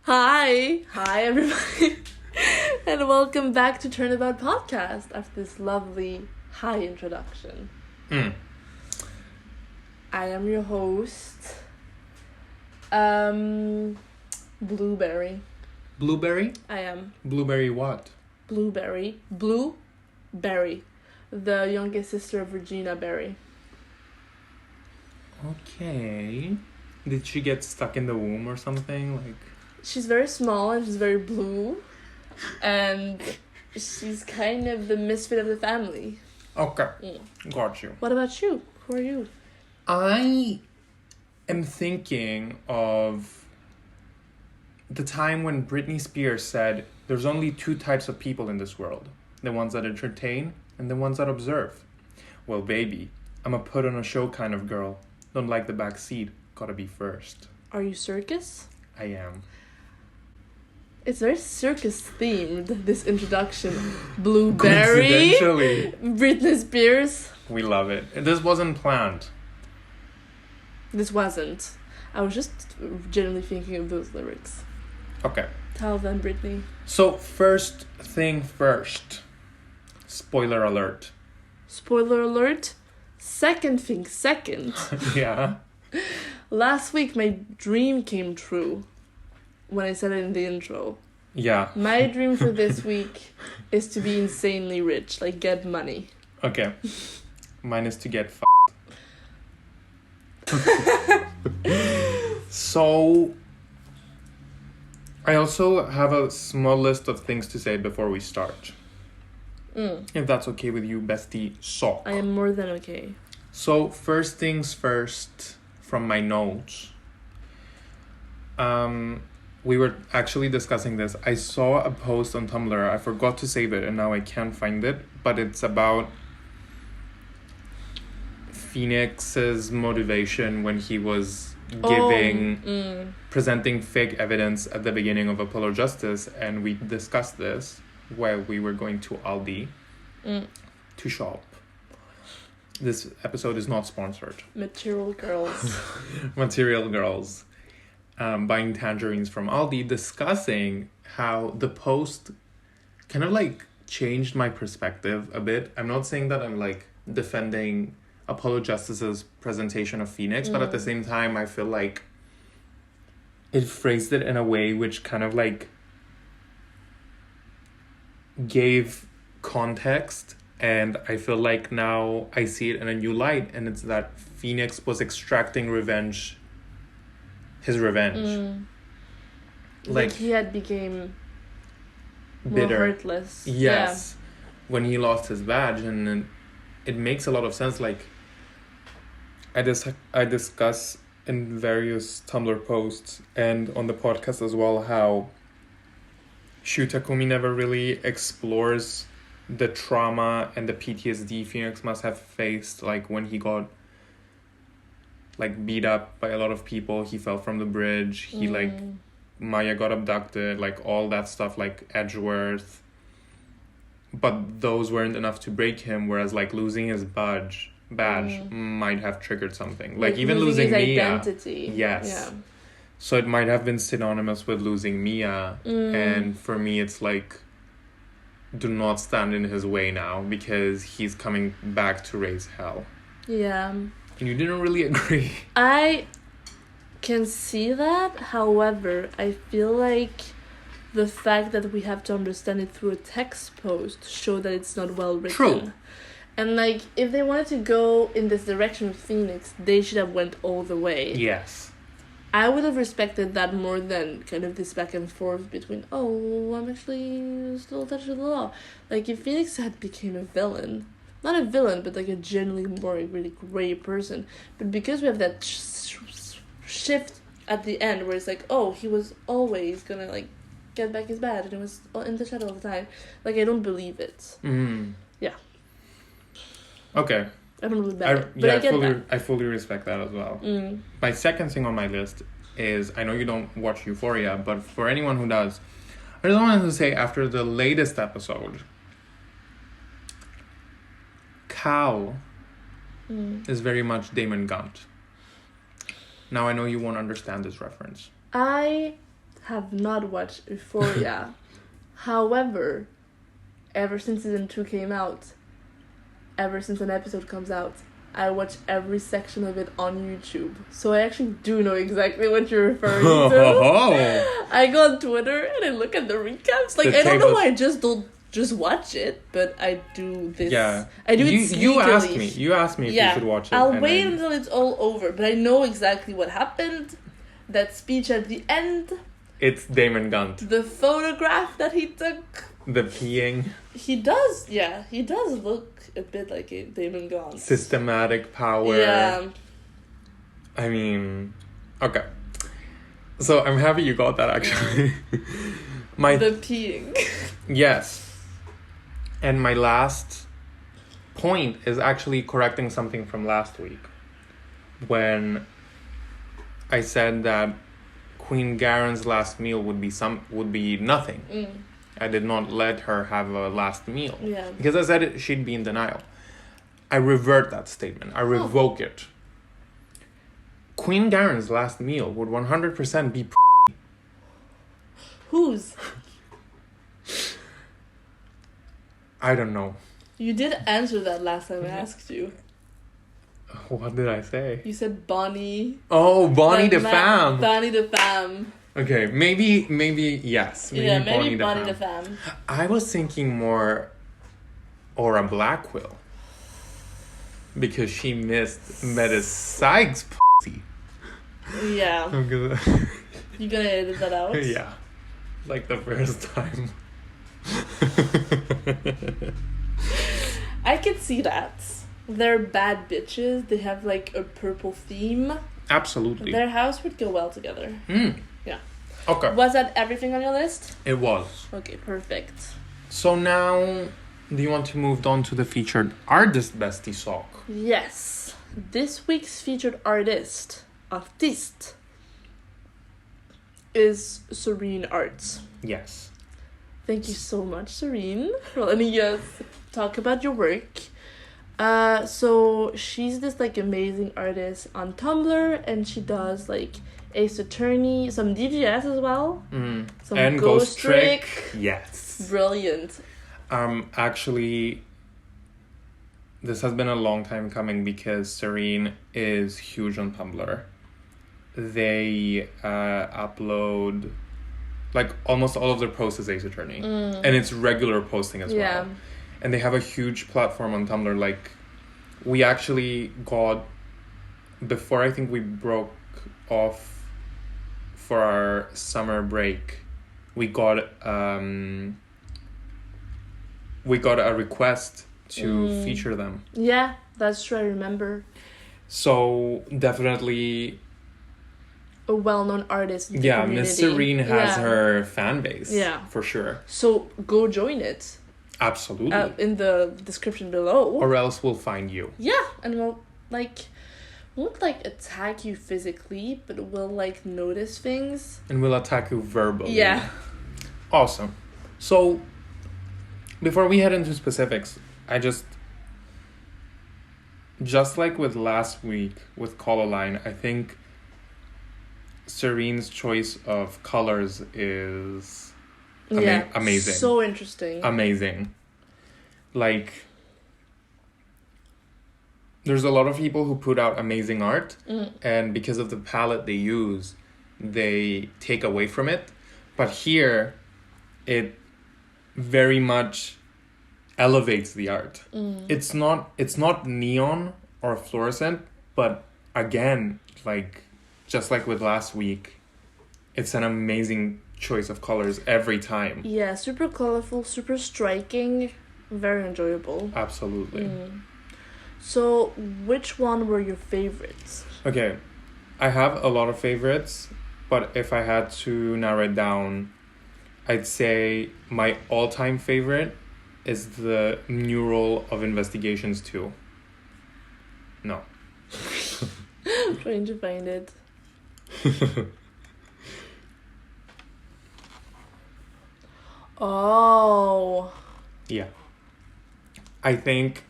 Hi everybody, and welcome back to Turnabout podcast after this lovely high introduction. I am your host, Blueberry. Blueberry? I am. Blueberry what? Blueberry, the youngest sister of Regina Berry. Okay. Did she get stuck in the womb or something? She's very small and she's very blue, and she's kind of the misfit of the family. Okay. Got you. What about you? Who are you? I am thinking of the time when Britney Spears said, there's only two types of people in this world. The ones that entertain and the ones that observe. Well, baby, I'm a put on a show kind of girl. Don't like the back seat. Gotta be first. Are you circus? I am. It's very circus themed, this introduction. Blueberry. Coincidentally. Britney Spears. We love it. This wasn't planned. This wasn't. I was just genuinely thinking of those lyrics. Okay. Tell them, Britney. So, first thing first. Spoiler alert. Spoiler alert. Second thing second. Yeah. Last week, my dream came true when I said it in the intro. Yeah. My dream for this week is to be insanely rich, like get money. Okay. Mine is to get So, I also have a small list of things to say before we start. If that's okay with you, bestie sock. I am more than okay. So, first things first, from my notes. We were actually discussing this. I saw a post on Tumblr. I forgot to save it and now I can't find it. But it's about Phoenix's motivation when he was presenting fake evidence at the beginning of Apollo Justice. And we discussed this while we were going to Aldi to shop. This episode is not sponsored. Material girls. Material girls. Buying tangerines from Aldi, discussing how the post kind of changed my perspective a bit. I'm not saying that I'm defending Apollo Justice's presentation of Phoenix, but at the same time, I feel like it phrased it in a way which kind of gave context, and I feel like now I see it in a new light, and it's that Phoenix was extracting his revenge. He had became bitter. More heartless. Yes. Yeah. When he lost his badge, and it makes a lot of sense. I discuss in various Tumblr posts and on the podcast as well how Shu Takumi never really explores the trauma and the PTSD Phoenix must have faced, when he got beat up by a lot of people. He fell from the bridge. He Maya got abducted, all that stuff, Edgeworth. But those weren't enough to break him, whereas losing his badge might have triggered something. Even losing his Mia. Identity. Yes. Yeah. So it might have been synonymous with losing Mia. And for me it's do not stand in his way now, because he's coming back to raise hell. Yeah. And you didn't really agree. I can see that. However, I feel like the fact that we have to understand it through a text post show that it's not well written. True. And if they wanted to go in this direction with Phoenix, they should have went all the way. Yes. I would have respected that more than kind of this back and forth between, I'm actually still attached to the law. If Phoenix had became a villain, not a villain, but a genuinely more really great person. But because we have that shift at the end where it's he was always gonna get back his badge and it was in the shadow all the time. I don't believe it. Yeah. Okay. I don't really bet it. I fully respect that as well. My second thing on my list is, I know you don't watch Euphoria, but for anyone who does, I just wanted to say, after the latest episode, Cal is very much Damon Gunt. Now, I know you won't understand this reference, I have not watched Euphoria. However, ever since season 2 came out, ever since an episode comes out, I watch every section of it on YouTube. So I actually do know exactly what you're referring to. I go on Twitter and I look at the recaps. Like, I don't know why I don't just watch it, but I do this. Yeah. I do it sneakily. You asked me if you should watch it. I'll wait until it's all over, but I know exactly what happened. That speech at the end. It's Damon Gunt. The photograph that he took. The peeing. He does look a bit like a Damon Gunt. Systematic power. Yeah. I mean, okay. So I'm happy you got that, actually. The peeing. Yes. And my last point is actually correcting something from last week. When I said that Queen Garen's last meal would be nothing. I did not let her have a last meal. Yeah. Because I said she'd be in denial. I revert that statement. I revoke it. Queen Garen's last meal would 100% be Whose? I don't know. You did answer that last time I asked you. What did I say? You said Bonnie. Oh, Bonnie the Femme. Bonnie the Femme. Okay, maybe yes. Maybe Bonnie the Femme. I was thinking more Aura Blackwell. Because she missed Meta Sykes' pussy. Yeah. You gonna edit that out? Yeah. Like the first time. I can see that. They're bad bitches. They have like a purple theme. Absolutely. Their house would go well together. Yeah. Okay. Was that everything on your list? It was. Okay, perfect. So now, do you want to move on to the featured artist bestie sock? Yes. This week's featured artiste, is serennes-art. Yes. Thank you so much, Serene, for letting us talk about your work. So she's this like amazing artist on Tumblr, and she does like Ace Attorney, some DGS as well, some and Ghost Trick. Yes, brilliant. Actually, this has been a long time coming because Serene is huge on Tumblr. They upload like almost all of their posts is Ace Attorney, and it's regular posting as well. And they have a huge platform on Tumblr. Like, we actually got, before I think we broke off for our summer break, we got a request to feature them. Yeah, that's true. I remember. So definitely a well-known artist in the community. Miss Serene has her fan base. Yeah, for sure. So go join it. Absolutely. In the description below. Or else we'll find you. Yeah, and won't attack you physically, but we'll like notice things. And we'll attack you verbally. Yeah. Awesome. So, before we head into specifics, I just like with last week with Cololine, I think Serene's choice of colors is amazing. So interesting. Amazing. Like, there's a lot of people who put out amazing art, and because of the palette they use, they take away from it. But here, it very much elevates the art. It's not neon or fluorescent, but again, like just like with last week, it's an amazing choice of colors every time. Yeah, super colorful, super striking, very enjoyable. Absolutely. So, which one were your favorites? Okay, I have a lot of favorites, but if I had to narrow it down, I'd say my all-time favorite is the mural of Investigations 2. No. I'm trying to find it. Oh. Yeah. I think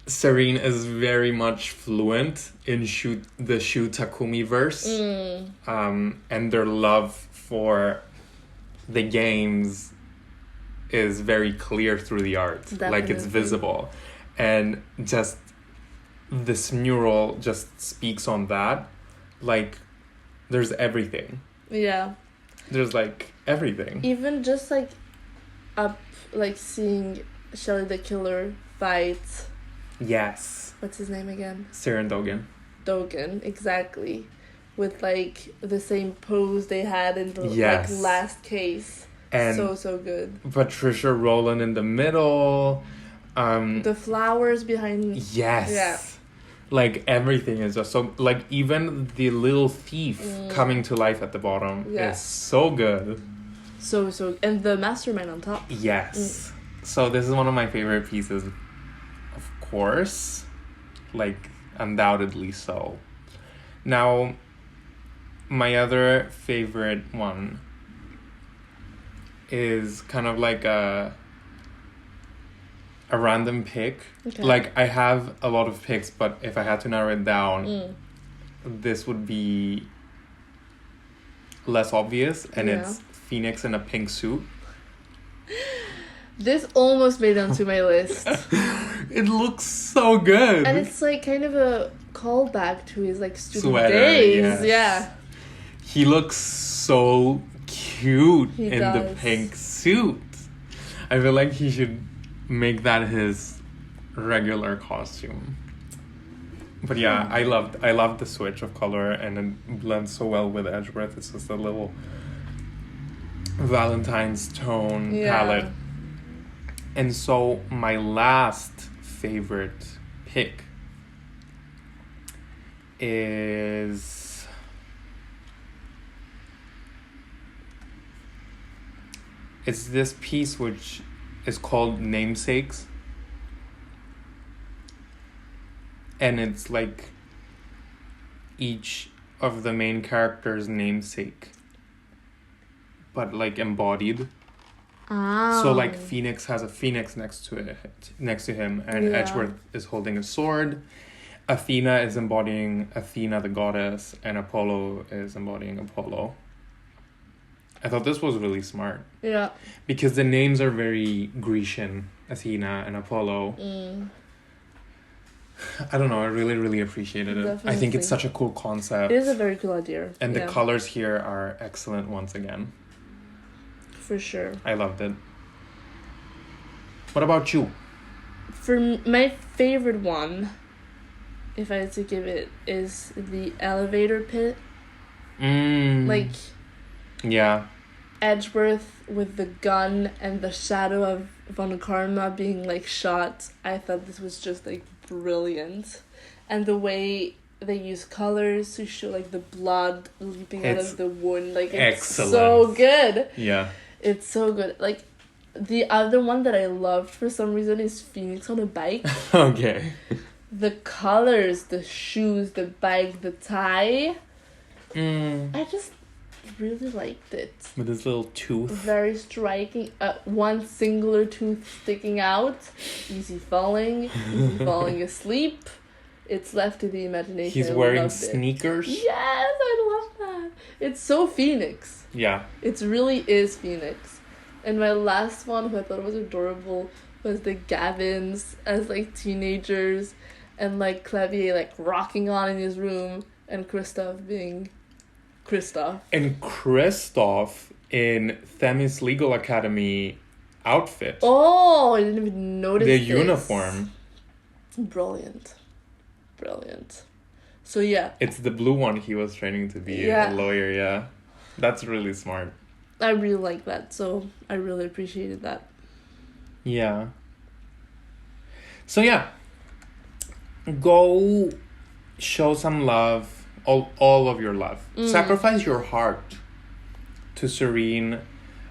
Serene is very much fluent in the Shu Takumi verse. And their love for the games is very clear through the art. Definitely. Like, it's visible. And just this mural just speaks on that. Like, there's everything. Yeah. There's, like, everything. Even just, like, seeing Shelly the Killer fight. Yes. What's his name again? Seren Dogen. Dogen, exactly. With, like, the same pose they had in the Yes. like last case. And so good. Patricia Rowland in the middle. The flowers behind. Yes. Yeah. Like, everything is just so... Like, even the little thief coming to life at the bottom is so good. So... And the mastermind on top. Yes. So this is one of my favorite pieces. Of course. Like, undoubtedly so. Now, my other favorite one is kind of like a random pick. Okay. Like, I have a lot of picks, but if I had to narrow it down, this would be less obvious, and it's Phoenix in a pink suit. This almost made it onto my list. It looks so good. And it's like kind of a callback to his like student Sweater, days. yes. Yeah. He looks so cute He in does. the pink suit. I feel like he should make that his regular costume. But yeah, I love the switch of color, and it blends so well with Edgeworth. It's just a little Valentine's tone palette. And so my last favorite pick is it's this piece which is called Namesakes. And it's like each of the main characters' namesake, but like embodied. Oh. So like Phoenix has a phoenix next to him, and Edgeworth is holding a sword. Athena is embodying Athena the goddess, and Apollo is embodying Apollo. I thought this was really smart. Yeah. Because the names are very Grecian, Athena and Apollo. I don't know, I really, really appreciated it. Definitely. I think it's such a cool concept. It is a very cool idea. And the colors here are excellent once again. For sure. I loved it. What about you? For my favorite one, if I had to give it, is the elevator pit. Like... Yeah. Edgeworth with the gun and the shadow of Von Karma being like shot. I thought this was just like brilliant. And the way they use colors to show like the blood leaping out of the wound, like it's excellent. So good. Yeah. It's so good. Like the other one that I loved for some reason is Phoenix on a bike. Okay. The colors, the shoes, the bike, the tie. I just really liked it. With his little tooth. Very striking. One singular tooth sticking out. Easy falling asleep. It's left to the imagination. He's wearing sneakers. Yes, I love that. It's so Phoenix. Yeah. It really is Phoenix. And my last one, who I thought was adorable, was the Gavins as like teenagers, and like Clavier like rocking on in his room, and Kristoff being Kristoff. And Kristoff in Themis Legal Academy outfit. Oh, I didn't even notice the this. uniform. Brilliant. So yeah. It's the blue one he was training to be a lawyer, yeah. That's really smart. I really like that, so I really appreciated that. Yeah. So yeah. Go show some love. All of your love. Sacrifice your heart to Serene.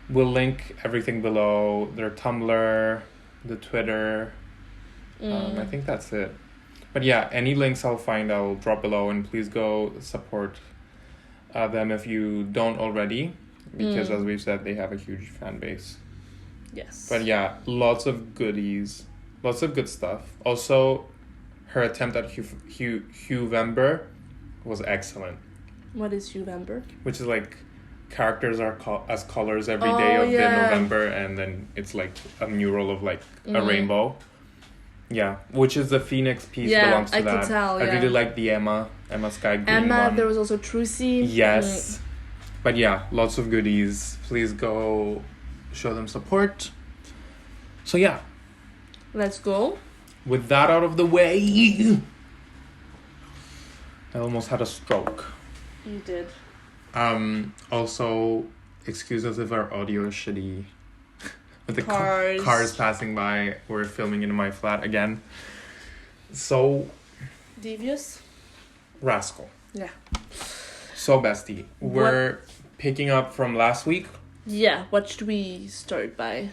We'll link everything below. Their Tumblr, the Twitter. I think that's it. But yeah, any links I'll drop below, and please go support them if you don't already, because as we've said, they have a huge fan base. Yes. But yeah, lots of goodies, lots of good stuff. Also, her attempt at Huevember was excellent. What is November? Which is like characters are as colors every day of the November, and then it's like a mural of like a rainbow. Yeah, which is the Phoenix piece belongs to I that. could tell, I really like the Emma Sky Green one. There was also Trucy. Yes. But yeah, lots of goodies. Please go show them support. So yeah. Let's go. With that out of the way, I almost had a stroke. You did. Also, excuse us if our audio is shitty. With the cars passing by, we're filming in my flat again. So... Devious? Rascal. Yeah. So, bestie, we're picking up from last week. Yeah, what should we start by?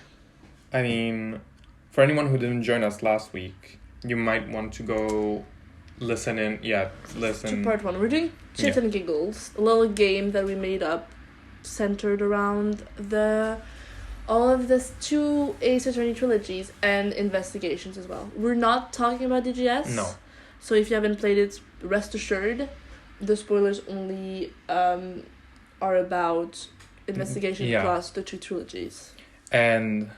I mean, for anyone who didn't join us last week, you might want to go listen in. Yeah, listen. To part 1. We're doing Chits and Giggles, a little game that we made up centered around all of this 2 Ace Attorney trilogies and investigations as well. We're not talking about DGS. No. So if you haven't played it, rest assured, the spoilers only are about investigation plus the 2 trilogies. And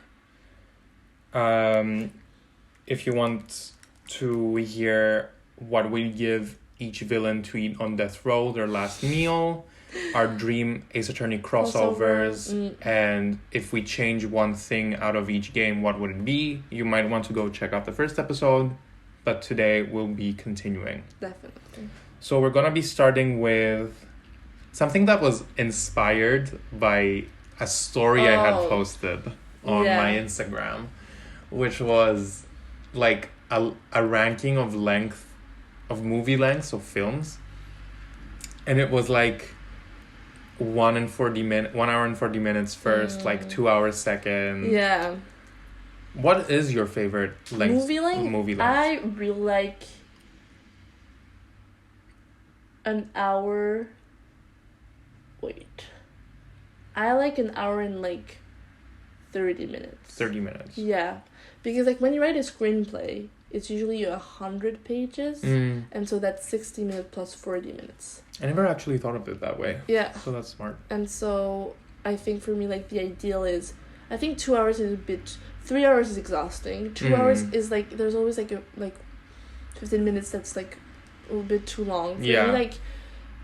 if you want to hear what we give each villain to eat on death row, their last meal, our dream Ace Attorney crossovers, and if we change one thing out of each game, what would it be? You might want to go check out the first episode, but today we'll be continuing. Definitely. So we're gonna be starting with something that was inspired by a story I had posted on my Instagram, which was like a ranking of movie lengths of films, and it was like 1 hour and 40 minutes first, like 2 hours second. Yeah. What is your favorite length? Movie length? I really like an hour. Wait. I like an hour and like 30 minutes. 30 minutes. Yeah. Because like when you write a screenplay, it's usually 100 pages. And so that's 60 minutes plus 40 minutes. I never actually thought of it that way. Yeah. So that's smart. And so I think for me, like, the ideal is, I think 2 hours is 3 hours is exhausting. 2 hours is like, there's always like 15 minutes that's like a little bit too long. For me, like,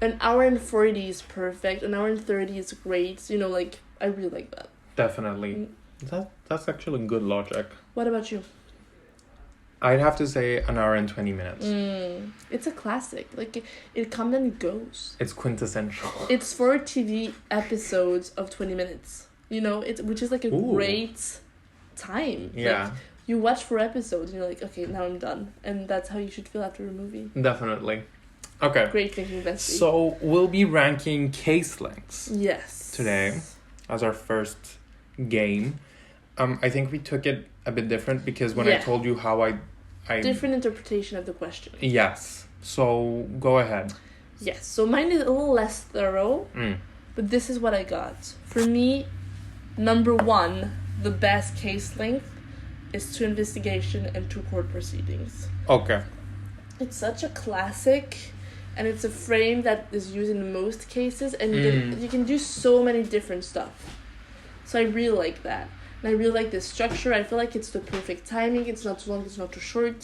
an hour and 40 is perfect. An hour and 30 is great. You know, like, I really like that. Definitely. That's actually good logic. What about you? I'd have to say an hour and 20 minutes. It's a classic. Like, it comes and goes. It's quintessential. It's 4 TV episodes of 20 minutes. You know, which is like a great time. Yeah. Like, you watch 4 episodes and you're like, okay, now I'm done. And that's how you should feel after a movie. Definitely. Okay. Great thinking, bestie. So, we'll be ranking case lengths. Yes. Today as our first game. I think we took it a bit different because when I told you how I different interpretation of the question. Yes. So, go ahead. Yes. So, mine is a little less thorough. But this is what I got. For me, number 1, the best case length is 2 investigation and 2 court proceedings. Okay. It's such a classic, and it's a frame that is used in most cases, and you can do so many different stuff. So I really like that. And I really like this structure. I feel like it's the perfect timing. It's not too long, it's not too short.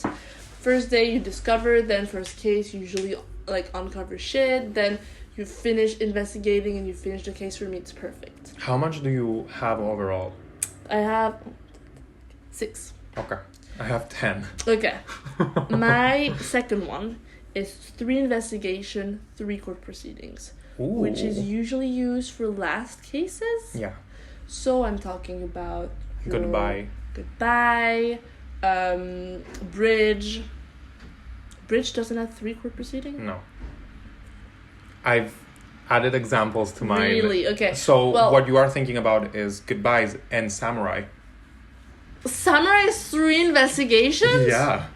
First day you discover, then first case you usually like uncover shit, then you finish investigating and you finish the case. For me, it's perfect. How much do you have overall? I have 6. Okay. I have 10. Okay. My second one is 3 investigation, 3 court proceedings. Ooh. Which is usually used for last cases. Yeah. So I'm talking about Goodbye, Bridge. Bridge doesn't have 3 court proceedings? No. I've added examples to mine. Really? Okay. So what you are thinking about is Goodbyes and Samurai. Samurai is 3 investigations? Yeah.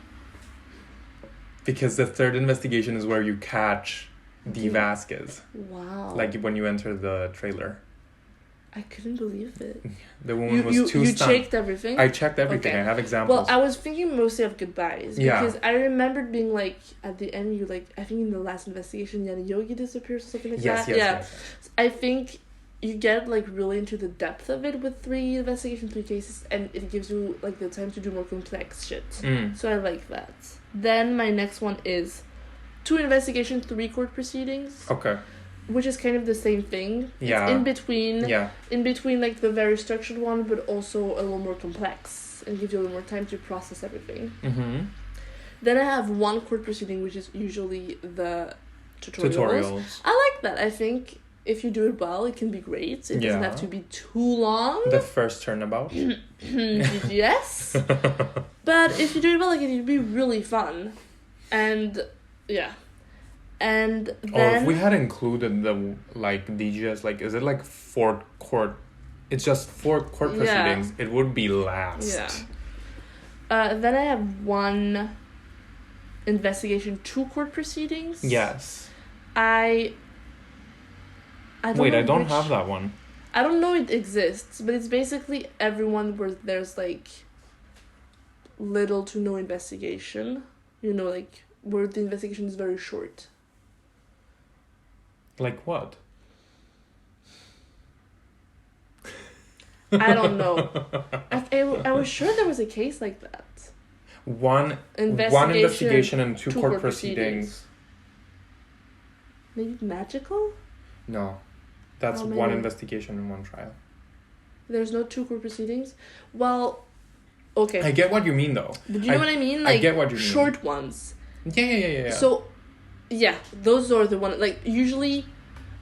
Because the 3rd investigation is where you catch D. Vasquez. Wow. Like when you enter the trailer. I couldn't believe it. The woman was too You stunned. checked everything? I checked everything. Okay. I have examples. Well, I was thinking mostly of goodbyes. Yeah. Because I remembered being like, at the end, you like, I think in the last investigation, Yana Yogi disappears or something like that. Yes. I think you get like really into the depth of it with 3 investigations, 3 cases, and it gives you like the time to do more complex shit. So I like that. Then my next one is 2 investigations, 3 court proceedings. Okay. Which is kind of the same thing. Yeah. It's in between. Yeah. In between like the very structured one, but also a little more complex and gives you a little more time to process everything. Then I have 1 court proceeding, which is usually the tutorials. I like that. I think if you do it well, it can be great. It doesn't have to be too long. The first turnabout. Yes. But if you do it well, like, it'd be really fun. And yeah. And then... if we had included the, like, DGS, like, is it like 4 court... It's just 4 court proceedings. It would be last. Yeah. Then I have 1 investigation, 2 court proceedings. Yes. I don't have that one. I don't know it exists, but it's basically everyone where there's, like, little to no investigation. You know, like, where the investigation is very short. Like what? I don't know. I was sure there was a case like that. One investigation and 2 court proceedings. Maybe magical? No. That's 1 investigation and 1 trial. There's no 2 court proceedings? Well, okay. I get what you mean, though. But you know what I mean? Like, I get what you mean. Short ones. Yeah. So, yeah, those are the one. Like, usually,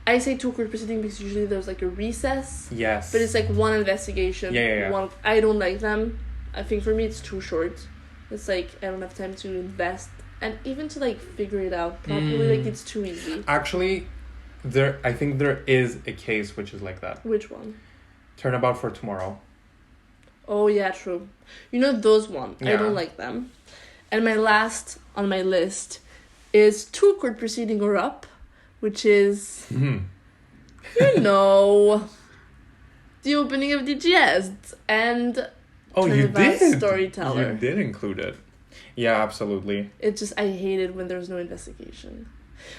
I say 2 court proceedings because usually there's, like, a recess. Yes. But it's, like, 1 investigation. Yeah. I don't like them. I think for me it's too short. It's, like, I don't have time to invest. And even to, like, figure it out properly, like, it's too easy. Actually, I think there is a case which is like that. Which one? Turnabout for Tomorrow. Oh, yeah, true. You know those ones. Yeah. I don't like them. And my last on my list is 2 court proceeding or up, which is, you know, the opening of DGS and you did. Storyteller. You did include it. Yeah, absolutely. It just, I hate it when there's no investigation.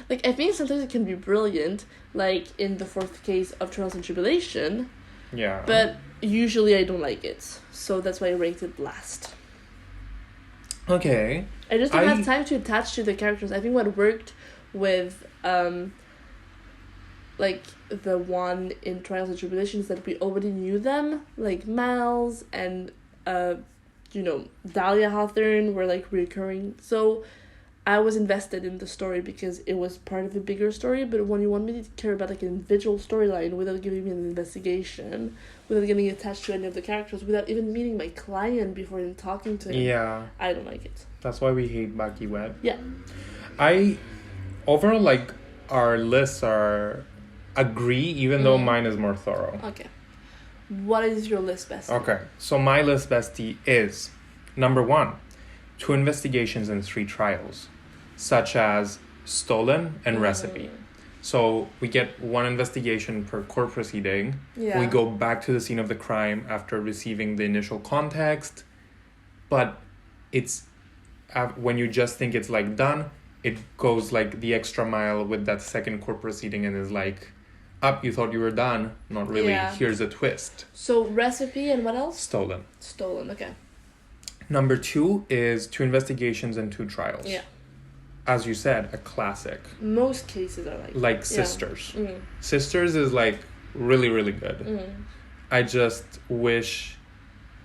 Like, I think sometimes it can be brilliant, like in the 4th case of Trials and Tribulation. Yeah. But usually I don't like it. So that's why I ranked it last. Okay. I just don't have time to attach to the characters. I think what worked with like the one in Trials and Tribulations that we already knew them, like Miles and Dahlia Hawthorne were like recurring. So I was invested in the story because it was part of a bigger story. But when you want me to care about like an individual storyline without giving me an investigation, without getting attached to any of the characters, without even meeting my client before even talking to him, I don't like it. That's why we hate iKiwed. Yeah. Overall, like, our lists are agree, even though mine is more thorough. Okay. What is your list bestie? Okay, so my list bestie is number 1, 2 investigations and 3 trials, such as Stolen and Recipe. So we get 1 investigation per court proceeding. Yeah. We go back to the scene of the crime after receiving the initial context, but it's when you just think it's like done, it goes like the extra mile with that 2nd court proceeding and is like, you thought you were done, not really. Yeah. Here's a twist. So Recipe and what else? Stolen, okay. Number 2 is 2 investigations and 2 trials. Yeah. As you said, a classic. Most cases are like Sisters. Yeah. Sisters is like really, really good. I just wish,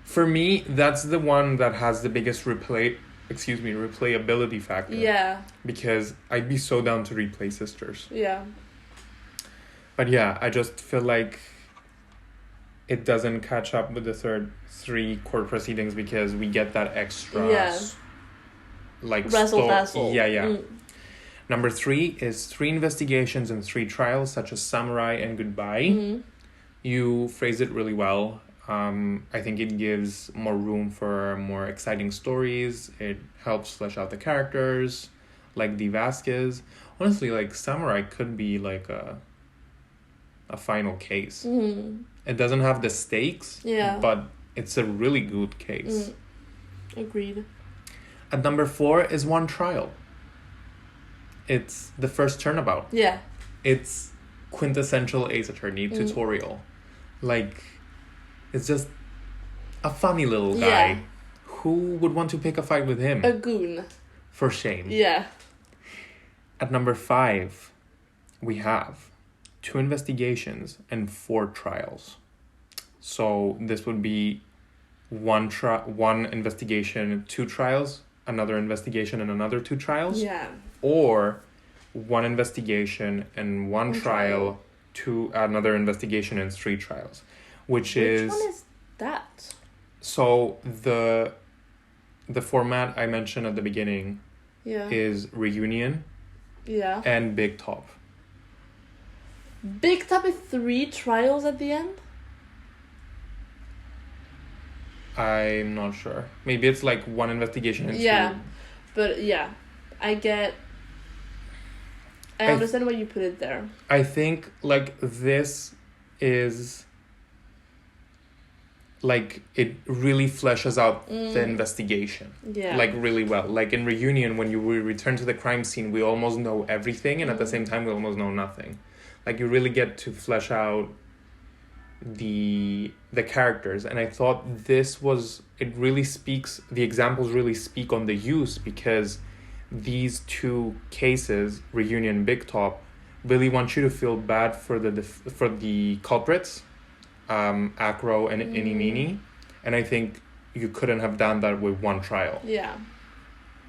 for me, that's the one that has the biggest replayability factor. Yeah. Because I'd be so down to replay Sisters. Yeah. But yeah, I just feel like it doesn't catch up with the 3 court proceedings because we get that extra like razzle-dazzle. Yeah. Number 3 is 3 investigations and 3 trials, such as Samurai and Goodbye. You phrase it really well. I think it gives more room for more exciting stories. It helps flesh out the characters, like the Vasquez. Honestly, like Samurai could be like a final case. It doesn't have the stakes. Yeah. But it's a really good case. Agreed. At number 4 is one trial. It's the first Turnabout. Yeah. It's quintessential Ace Attorney tutorial. Like, it's just a funny little guy. Yeah. Who would want to pick a fight with him? A goon. For shame. Yeah. At number 5, we have 2 investigations and 4 trials. So this would be one investigation, 2 trials, another investigation and another 2 trials. Yeah. Or 1 investigation and 1 trial, 2 another investigation and 3 trials. Which one is that? So the format I mentioned at the beginning is reunion and big top. Big top is 3 trials at the end? I'm not sure. Maybe it's like 1 investigation and 2. Yeah. But I understand why you put it there. I think like this is like it really fleshes out the investigation. Yeah. Like really well. Like in reunion, when we return to the crime scene, we almost know everything, and at the same time we almost know nothing. Like you really get to flesh out the characters, and I thought the examples really speak on the use, because these 2 cases, reunion, big top, really want you to feel bad for the culprits, Acro and Inimini, and I think you couldn't have done that with 1 trial. Yeah.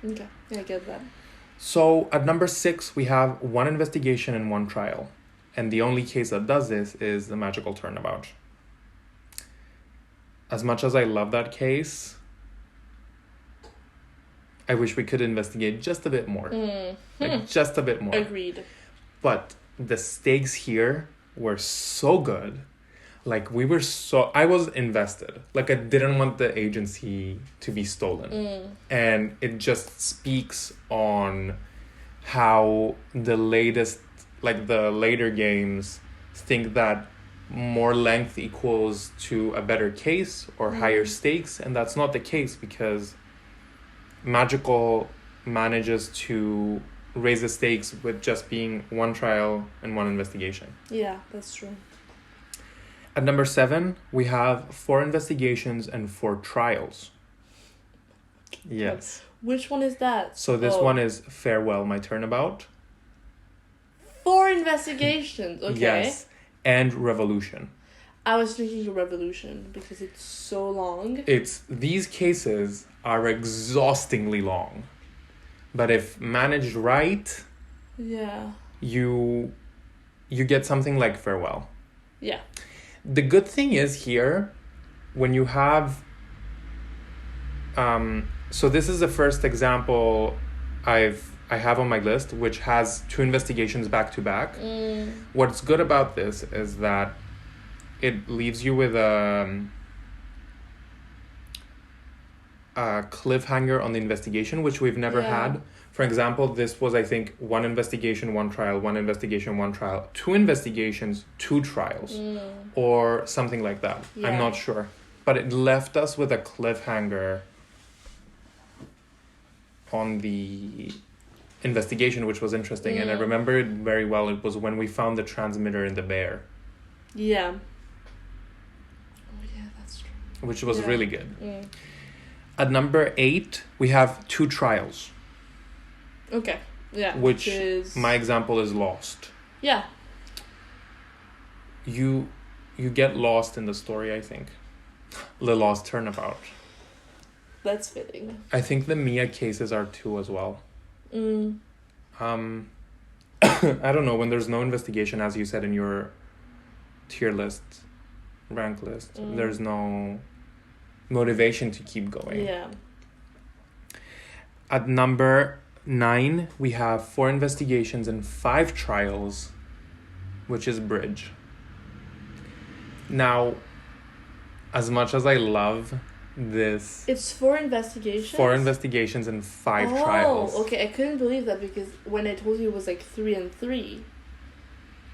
Okay, yeah, I get that. So at number 6 we have 1 investigation and 1 trial, and the only case that does this is the Magical Turnabout. As much as I love that case, I wish we could investigate just a bit more. Like just a bit more. Agreed. But the stakes here were so good. Like I was invested. Like I didn't want the agency to be stolen. And it just speaks on how the later games think that more length equals to a better case or higher stakes, and that's not the case, because Magical manages to raise the stakes with just being 1 trial and 1 investigation. Yeah, that's true. At number 7, we have 4 investigations and 4 trials. Yes. Which one is that? So this one is Farewell, My Turnabout. 4 investigations, okay. Yes, and Revolution. I was thinking Revolution because it's so long. These cases are exhaustingly long. But if managed right, you get something like Farewell. Yeah. The good thing is here, when you have so this is the first example I have on my list, which has 2 investigations back to back. What's good about this is that it leaves you with a cliffhanger on the investigation, which we've never had. For example, this was, I think, 1 investigation, 1 trial, 1 investigation, 1 trial, 2 investigations, 2 trials, or something like that. Yeah. I'm not sure. But it left us with a cliffhanger on the investigation, which was interesting. And I remember it very well. It was when we found the transmitter in the bear. Yeah. Oh, yeah, that's true. Which was really good. At number 8, we have 2 trials. Okay. Yeah. Which is... my example is Lost. Yeah. You get lost in the story, I think. The Lost Turnabout. That's fitting. I think the Mia cases are 2 as well. I don't know, when there's no investigation, as you said in your tier list, rank list, there's no motivation to keep going. Yeah. At number 9, we have 4 investigations and 5 trials, which is Bridge. Now, as much as I love this... It's 4 investigations? 4 investigations and 5 trials. Oh, okay. I couldn't believe that, because when I told you it was like 3 and 3.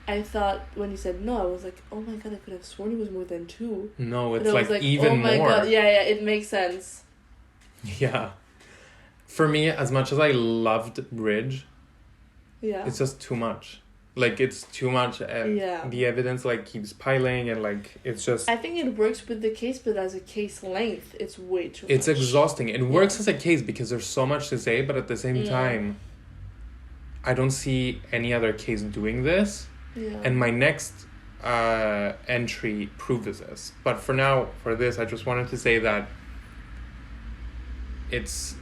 I thought when you said no, I was like, oh my god, I could have sworn it was more than 2. No, it's But I was like even oh my more. god, yeah, it makes sense. Yeah. For me, as much as I loved Bridge, Yeah. it's just too much. Like, it's too much. Yeah. The evidence, like, keeps piling and, like, it's just... I think it works with the case, but as a case length, it's way too It's much. exhausting. It works as a case because there's so much to say, but at the same time, I don't see any other case doing this. Yeah. And my next entry proves this. But for now, for this, I just wanted to say that it's...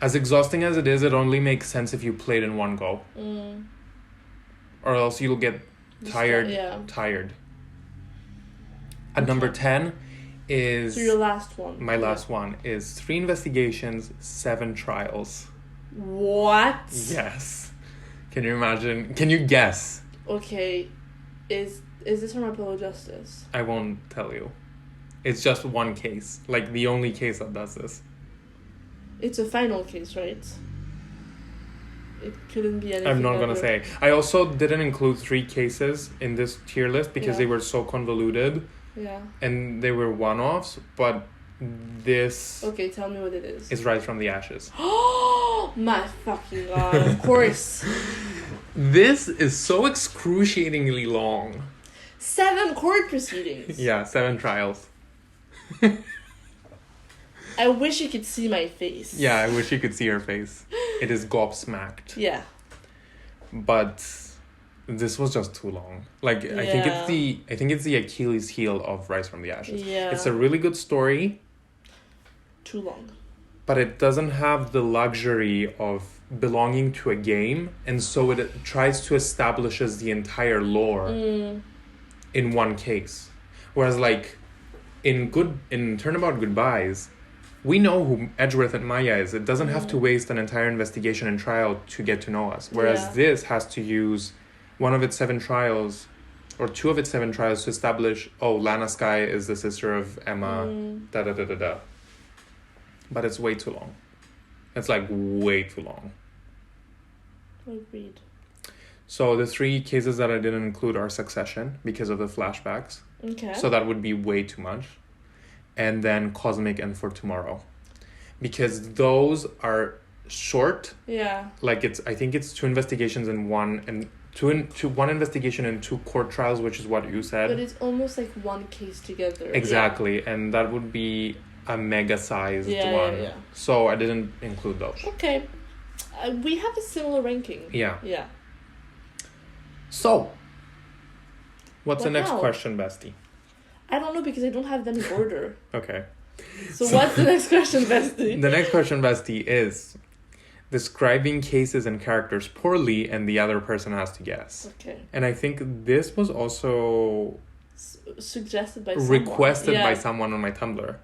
As exhausting as it is, it only makes sense if you play it in one go. Or else you'll get tired. At number 10 is... So your last one. My last one is 3 investigations, 7 trials. What? Yes. Can you imagine? Can you guess? Okay. Is this from Apollo Justice? I won't tell you. It's just one case. Like, the only case that does this. It's a final case, right? It couldn't be anything. I'm not going to say. I also didn't include 3 cases in this tier list because they were so convoluted. Yeah. And they were one-offs, but this... Okay, tell me what it is. Is Rise from the Ashes. Oh my fucking god, of course. This is so excruciatingly long. 7 court proceedings. Yeah, 7 trials. I wish you could see my face. Yeah, I wish you could see her face. It is gobsmacked. Yeah. But this was just too long. Like, I think it's the Achilles heel of Rise from the Ashes. Yeah. It's a really good story. Too long. But it doesn't have the luxury of belonging to a game, and so it tries to establishes the entire lore in one case. Whereas, like, in Turnabout Goodbyes, we know who Edgeworth and Maya is. It doesn't have to waste an entire investigation and trial to get to know us. Whereas this has to use one of its 7 trials, or 2 of its 7 trials, to establish, oh, Lana Skye is the sister of Emma, da-da-da-da-da. But it's way too long. It's, like, way too long. Agreed. So the 3 cases that I didn't include are Succession, because of the flashbacks. Okay. So that would be way too much. And then Cosmic and For Tomorrow, because those are short. Yeah. Like, I think it's 2 investigations in one, and one investigation and 2 court trials, which is what you said. But it's almost like one case together. Exactly, and that would be a mega sized one. Yeah. So I didn't include those. Okay, we have a similar ranking. Yeah. Yeah. So, what's the What next now? question, Bestie? I don't know because I don't have them in order. Okay. So what's the next question, Bestie? The next question, Bestie, is describing cases and characters poorly, and the other person has to guess. Okay. And I think this was also suggested by someone. requested by someone on my Tumblr.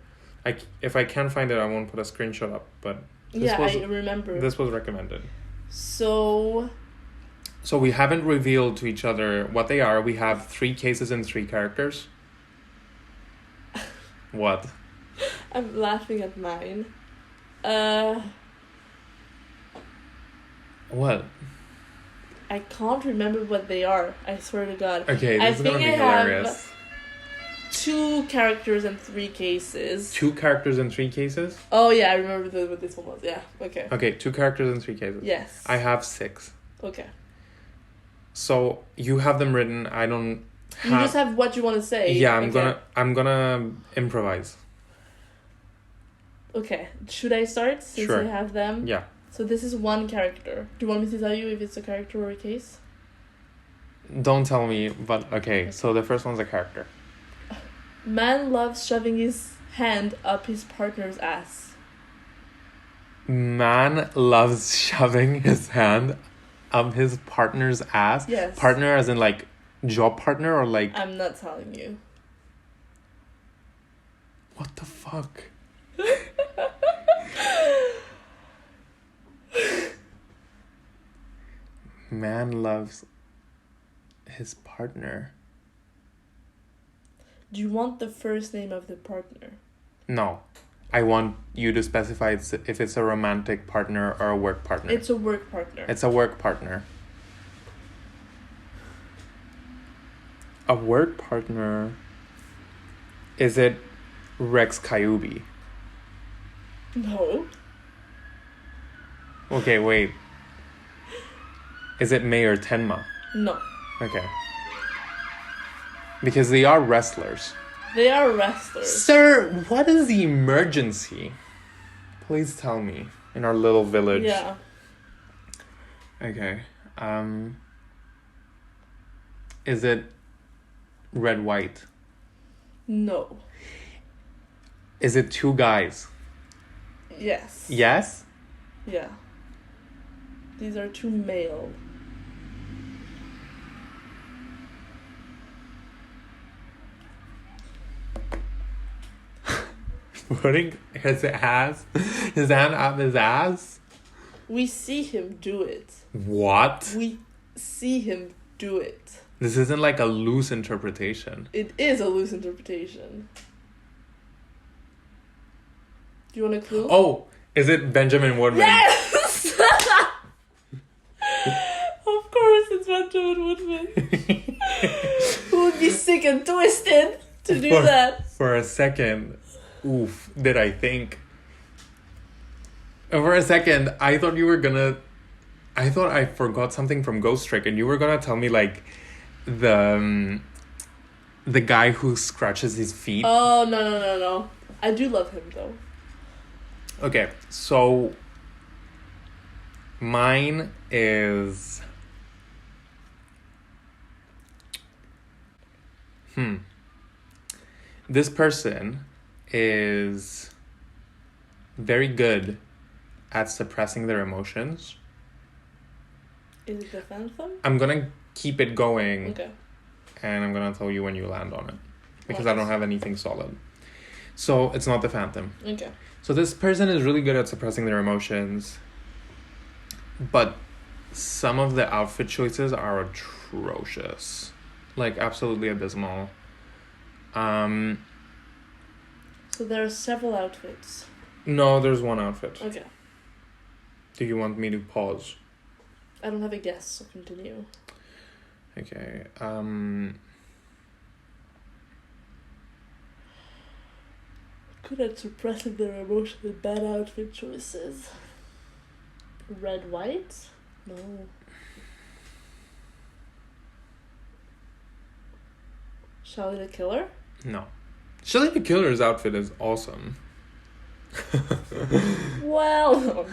If I can find it, I won't put a screenshot up, but I remember. This was recommended. So we haven't revealed to each other what they are. We have 3 cases and 3 characters. What? I'm laughing at mine. What? I can't remember what they are. I swear to God. Okay, this is gonna be hilarious. Have 2 characters and 3 cases. 2 characters and 3 cases? Oh yeah, I remember what this one was. Yeah. Okay. Okay, 2 characters and 3 cases. Yes. I have 6. Okay. So you have them written. I don't. You just have what you want to say. Yeah, I'm gonna improvise. Okay. Should I start since Sure. I have them? Yeah. So this is one character. Do you want me to tell you if it's a character or a case? Don't tell me, but okay. So the first one's a character. Man loves shoving his hand up his partner's ass. Man loves shoving his hand up his partner's ass. Yes. Partner as in like job partner or like. I'm not telling you. What the fuck? Man loves his partner. Do you want the first name of the partner? No. I want you to specify if it's a romantic partner or a work partner. It's a work partner. It's a work partner. A work partner. Is it Rex Kyuubi? No. Okay, wait. Is it Mayor Tenma? No. Okay. Because they are wrestlers. They are wrestlers. Sir, what is the emergency? Please tell me. In our little village. Yeah. Okay. Is it Red White? No. Is it two guys? Yes. Yes? Yeah. These are two male. Putting his hand up his ass? We see him do it. What? We see him do it. This isn't like a loose interpretation. It is a loose interpretation. Do you want a clue? Oh, is it Benjamin Woodman? Yes! Of course it's Benjamin Woodman. Who would be sick and twisted to do that? For a second, did I think? For a second, I thought you were gonna... I thought I forgot something from Ghost Trick and you were gonna tell me like the guy who scratches his feet. Oh, no. I do love him though. Okay, so mine is... This person is very good at suppressing their emotions. Is it the Phantom? I'm gonna keep it going. Okay. And I'm gonna tell you when you land on it. Because I don't have anything solid. So it's not the Phantom. Okay. So this person is really good at suppressing their emotions. But some of the outfit choices are atrocious. Like absolutely abysmal. So there are several outfits. No, there's one outfit. Okay. Do you want me to pause? I don't have a guess, so continue. Okay. Good at suppressing their emotions with bad outfit choices. Red White? No. Charlie the Killer? No. Shelly the Killer's outfit is awesome. Well,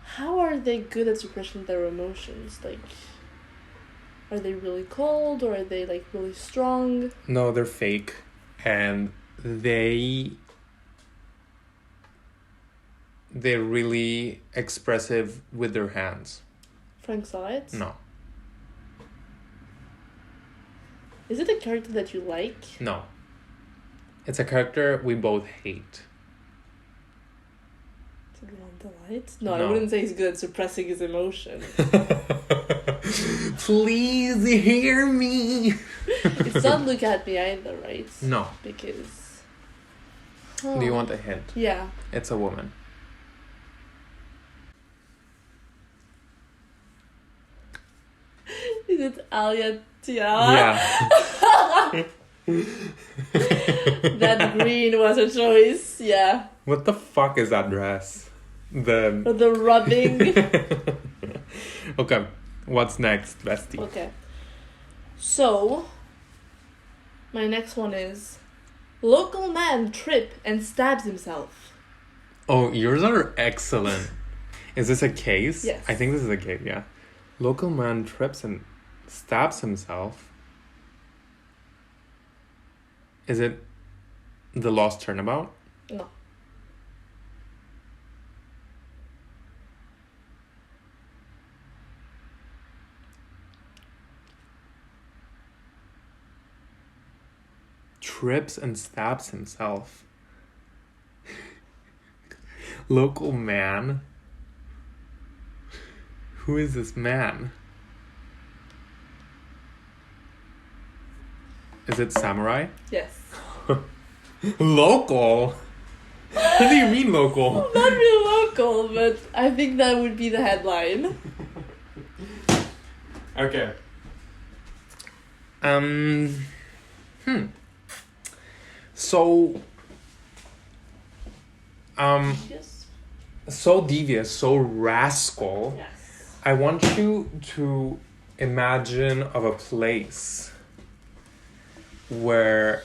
how are they good at suppressing their emotions? Like, are they really cold or are they like really strong? No, they're fake. And they're really expressive with their hands. Frank Sides? No. Is it a character that you like? No. It's a character we both hate. Is it Ron Delight? No, No. I wouldn't say he's good at suppressing his emotion. Please hear me. It's not Look At Me either, right? No. Because... Do you want a hint? Yeah. It's a woman. Is it Alia Tiara? Yeah. That green was a choice, yeah. What the fuck is that dress? The rubbing. Okay, what's next, bestie? Okay. So, my next one is... Local man trip and stabs himself. Oh, yours are excellent. Is this a case? Yes. I think this is a case, yeah. Local man trips and stabs himself. Is it The Lost Turnabout? No. Trips and stabs himself. Local man? Who is this man? Is it Samurai? Yes. Local? What do you mean local? Well, not really local, but I think that would be the headline. Okay. So, so devious, so rascal. Yes. I want you to imagine of a place where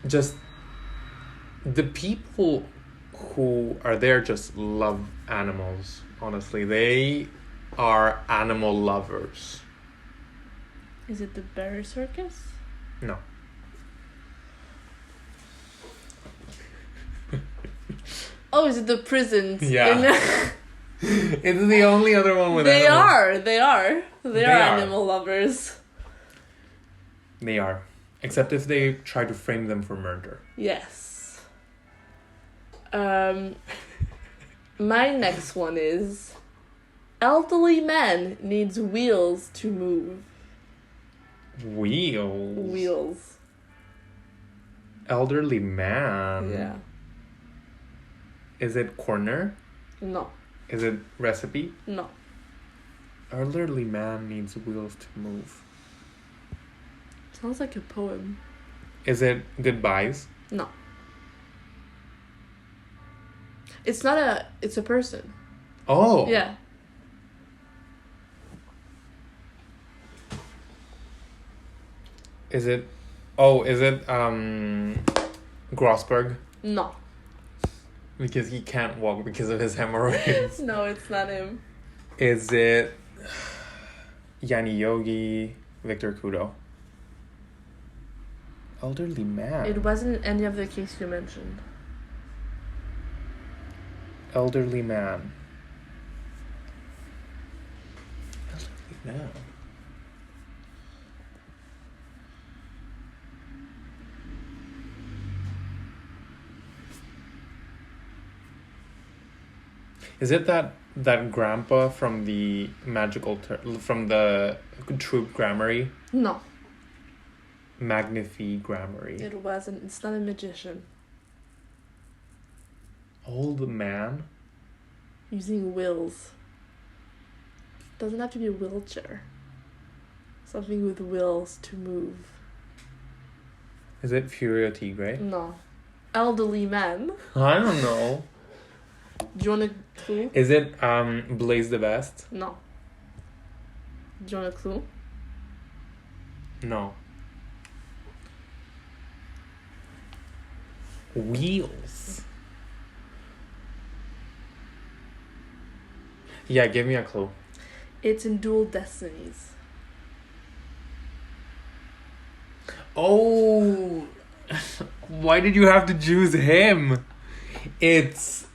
just the people who are there just love animals. Honestly, they are animal lovers. Is it the Berry Circus? No. Oh, is it the prisons? Yeah. It's the only other one with They animals. They are animal lovers. They are. Except if they try to frame them for murder. Yes. My next one is elderly man needs wheels to move. Wheels. Elderly man. Yeah. Is it corner? No. Is it recipe? No. Elderly man needs wheels to move. Sounds like a poem. Is it goodbyes? No. It's not a... It's a person. Oh. Yeah. Is it... Oh, is it Grossberg? No. Because he can't walk because of his hemorrhoids. No, it's not him. Is it Yanni Yogi, Victor Kudo? Elderly man. It wasn't any of the cases you mentioned. Elderly man. Elderly man. Is it that grandpa from the from the Troop Grammary? No. Magnifi Grammary. It wasn't. It's not a magician. Old man? Using wheels. Doesn't have to be a wheelchair. Something with wheels to move. Is it Furio Tigre? No. Elderly man. I don't know. Do you want a clue? Is it Blaze the Best? No. Do you want a clue? No. Wheels. Yeah, give me a clue. It's in Dual Destinies. Oh, why did you have to choose him? It's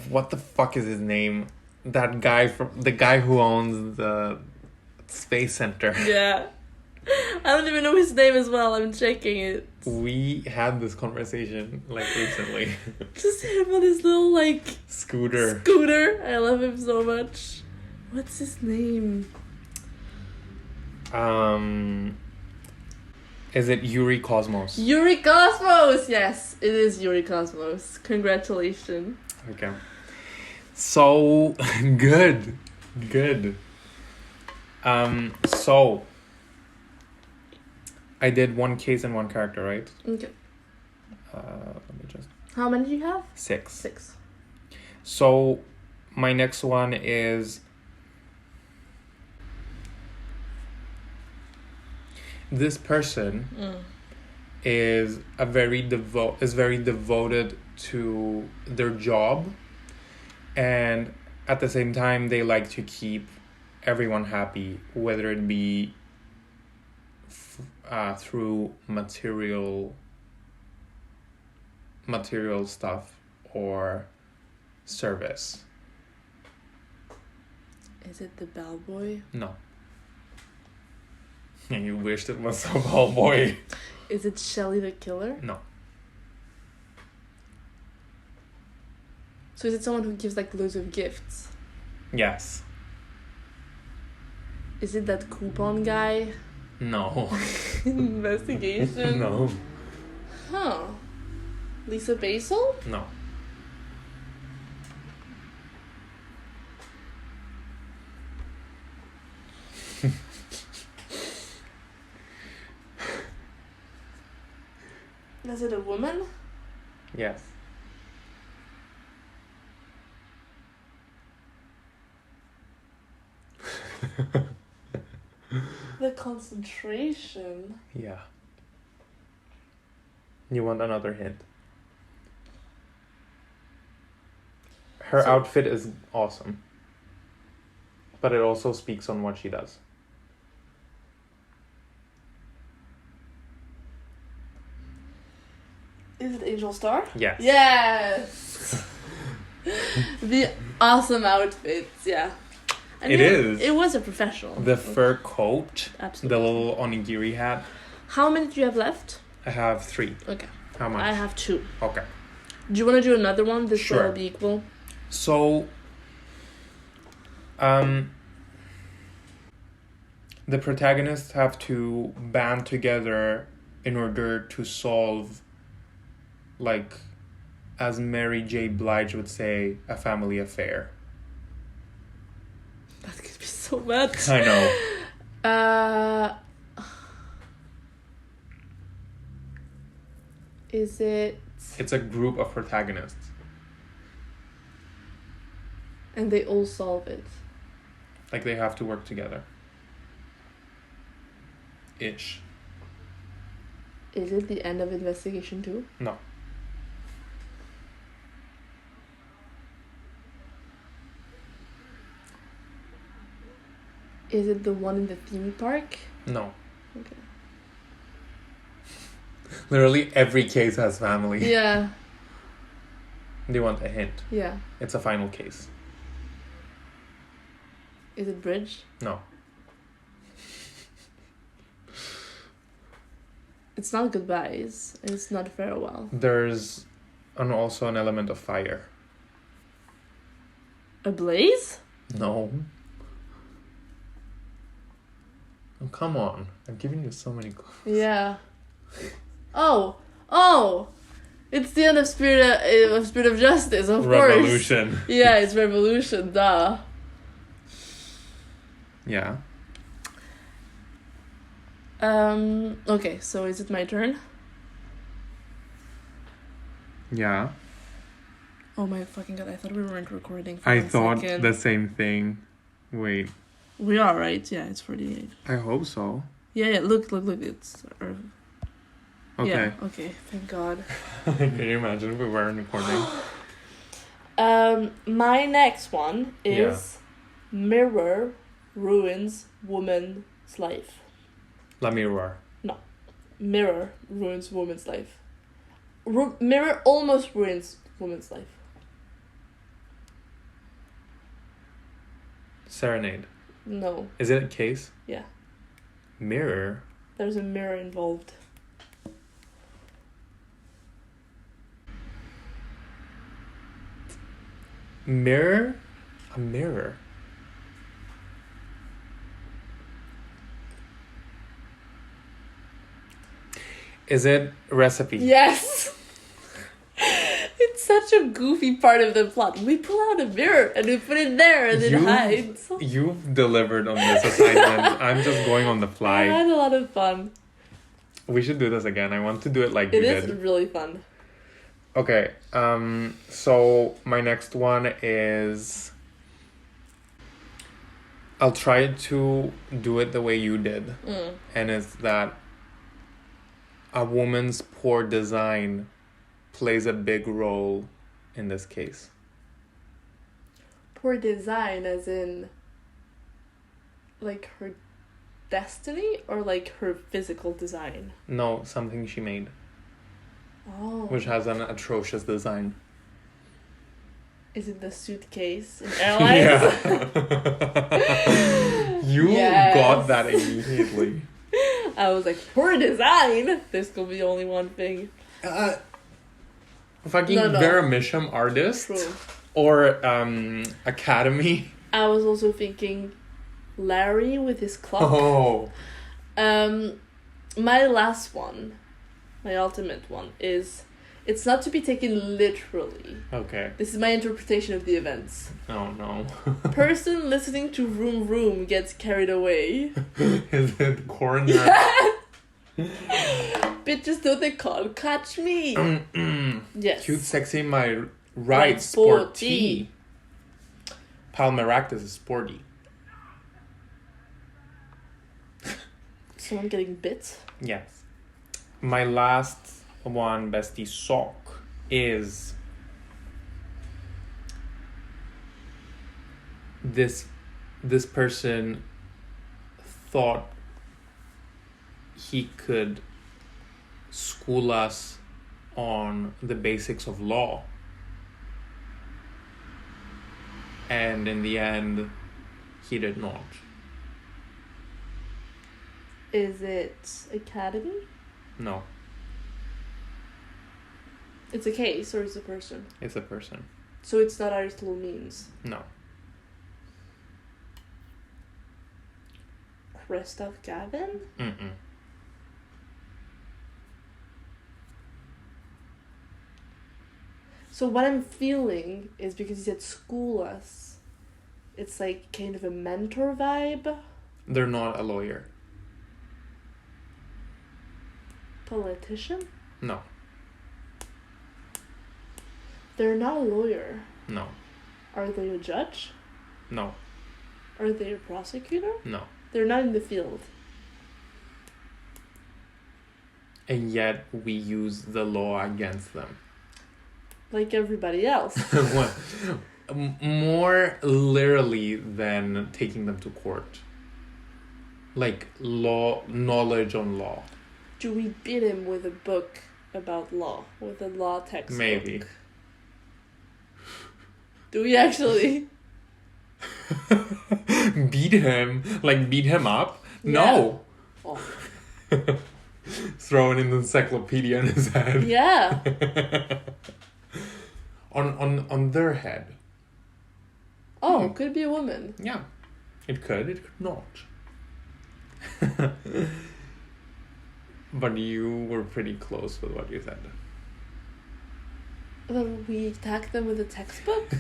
what the fuck is his name? That guy the guy who owns the Space Center. Yeah. I don't even know his name as well. I'm checking it. We had this conversation recently. Just him on his little Scooter. I love him so much. What's his name? Is it Yuri Cosmos? Yuri Cosmos! Yes, it is Yuri Cosmos. Congratulations. Okay. So good. So I did one case and one character, right? Okay. Let me just... How many do you have? 6. 6. So my next one is... This person is very devoted to their job, and at the same time they like to keep everyone happy, whether it be through material stuff or service. Is it the bellboy? No. You wished it was a bellboy. Is it Shelly the Killer? No. So is it someone who gives loads of gifts? Yes. Is it that coupon guy? No. Investigation? No. Huh. Lisa Basil? No. Is it a woman? Yes. The concentration. Yeah. You want another hint? Her outfit is awesome. But it also speaks on what she does. Is it Angel Star? Yes. Yes! The awesome outfits, yeah. And It is. It was a professional. The fur coat. Absolutely. The little onigiri hat. How many do you have left? I have 3. Okay. How much? I have 2. Okay. Do you want to do another one? This Sure. will be equal. So, the protagonists have to band together in order to solve, like, as Mary J. Blige would say, a family affair. That could be so much. I know. Is it... It's a group of protagonists. And they all solve it. Like, they have to work together. Ish. Is it the end of Investigation 2? No. Is it the one in the theme park? No. Okay. Literally every case has family. Yeah. Do you want a hint? Yeah. It's a final case. Is it Bridge? No. It's not Goodbyes. And it's not Farewell. There's also an element of fire. A Blaze? No. Oh, come on. I'm giving you so many clues. Yeah. Oh! It's the end of Spirit of Justice, of Revolution. course. Yeah, it's Revolution, duh. Yeah. Okay, so is it my turn? Yeah. Oh my fucking god, I thought we weren't recording for I one thought second. the same thing. Wait. We are, right? Yeah, it's 48. I hope so. Yeah, look, it's... Okay. Yeah, okay, thank god. Can you imagine if we weren't recording? My next one is Mirror Ruins Woman's Life. La Mirror. No. Mirror ruins woman's life. Mirror almost ruins woman's life. Serenade. No. Is it a case? Yeah. Mirror? There's a mirror involved. Mirror? A mirror. Is it recipe? Yes! It's such a goofy part of the plot. We pull out a mirror and we put it there and it hides. You've delivered on this assignment. I'm just going on the I fly. had a lot of fun. We should do this again. I want to do it like It you is did. really fun. Okay, so my next one is... I'll try to do it the way you did. And it's that a woman's poor design plays a big role in this case. Poor design as in... like her destiny or like her physical design? No, something she made. Oh. Which has an atrocious design. Is it the suitcase in airlines? Yeah. You Yes. got that immediately. I was like, poor design. There's gonna be only one thing. Fucking No. Vera Misham artist. True. Or Academy. I was also thinking Larry with his clock. Oh. My last one, my ultimate one, is it's not to be taken literally. Okay. This is my interpretation of the events. Oh no. Person listening to Vroom Vroom gets carried away. Is it corner? Bitches don't they can't catch me. Yes. Cute, sexy, my right, sporty. Palmeractus is sporty. Someone getting bit? Yes. My last one, bestie sock, is this person thought he could school us on the basics of law. And in the end, he did not. Is it Academy? No, It's a case or it's a person? it's a person. So it's not Aris Lucie. No. Christoph Gavin? Mm-mm. So what I'm feeling is because he said school us, it's like kind of a mentor vibe. They're not a lawyer. Politician? No. They're not a lawyer. No. Are they a judge? No. Are they a prosecutor? No. They're not in the field. And yet we use the law against them. Like everybody else. More literally than taking them to court. Like law, knowledge on law. Do we beat him with a book about law? With a law textbook? Maybe. Do we actually? Beat him? Like beat him up? Yeah. No. Oh. Throw an encyclopedia in his head. Yeah. On their head. Oh, could be a woman. Yeah. It could not. But you were pretty close with what you said. Then we attack them with a textbook?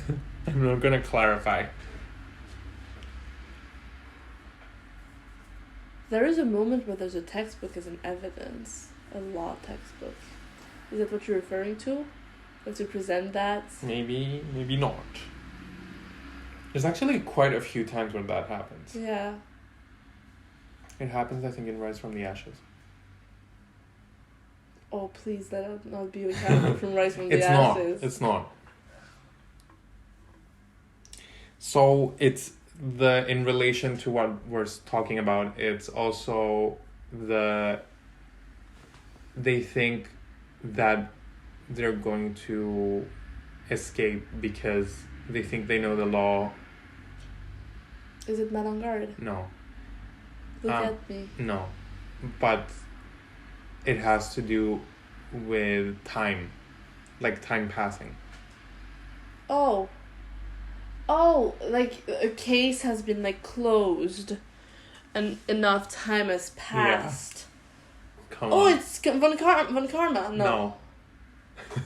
I'm not gonna clarify. There is a moment where there's a textbook as an evidence. A law textbook. Is that what you're referring to? Or to present that? Maybe not. There's actually quite a few times when that happens. Yeah. It happens, I think, in Rise from the Ashes. Oh, please, let not be a character from Rise from the Ashes. It's not. So it's in relation to what we're talking about, it's also they think that they're going to escape because they think they know the law. Is it Malangard? No. Look at me. No. But it has to do with time. Like time passing. Oh, like a case has been like closed and enough time has passed. Yeah. Come on. on. It's Von Karma. No.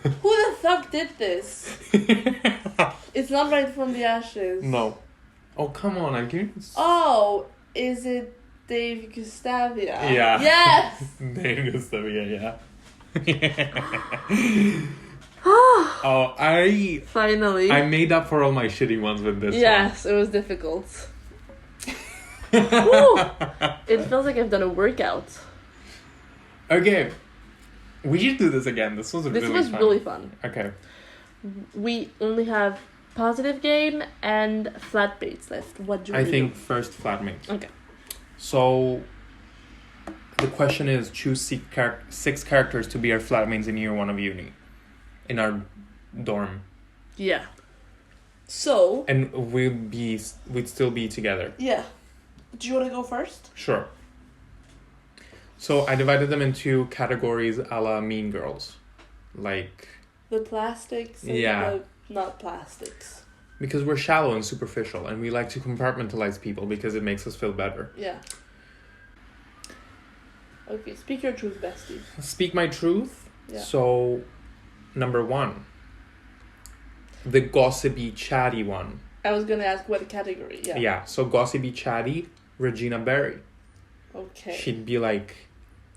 Who the fuck did this? It's not Right from the Ashes. No. Oh, come on. I'm giving you... Oh, is it Dave Gustavia? Yeah. Yes! Dave Gustavia, yeah. Oh, Finally. I made up for all my shitty ones with this Yes, it was difficult. It feels like I've done a workout. Okay. We should do this again. This was really fun. Okay. We only have positive game and flatmates left. What do we do? I think first flatmates. Okay. So the question is choose 6 characters to be our flatmates in year 1 of uni. In our dorm. Yeah. So. And we'd still be together. Yeah. Do you want to go first? Sure. So I divided them into categories a la Mean Girls. Like... The plastics and the not plastics. Because we're shallow and superficial and we like to compartmentalize people because it makes us feel better. Yeah. Okay, speak your truth, bestie. Speak my truth. Yeah. So, number 1. The gossipy, chatty one. I was gonna ask what category, yeah. Yeah, so gossipy, chatty, Regina Berry. Okay. She'd be like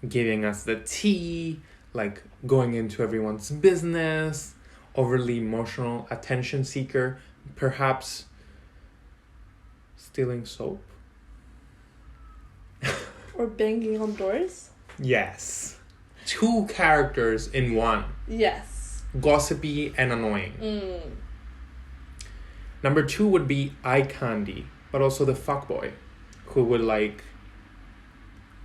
giving us the tea, like going into everyone's business, overly emotional, attention seeker, perhaps stealing soap. Or banging on doors? Yes. 2 characters in one. Yes. Gossipy and annoying. Number 2 would be eye candy, but also the fuckboy, who would like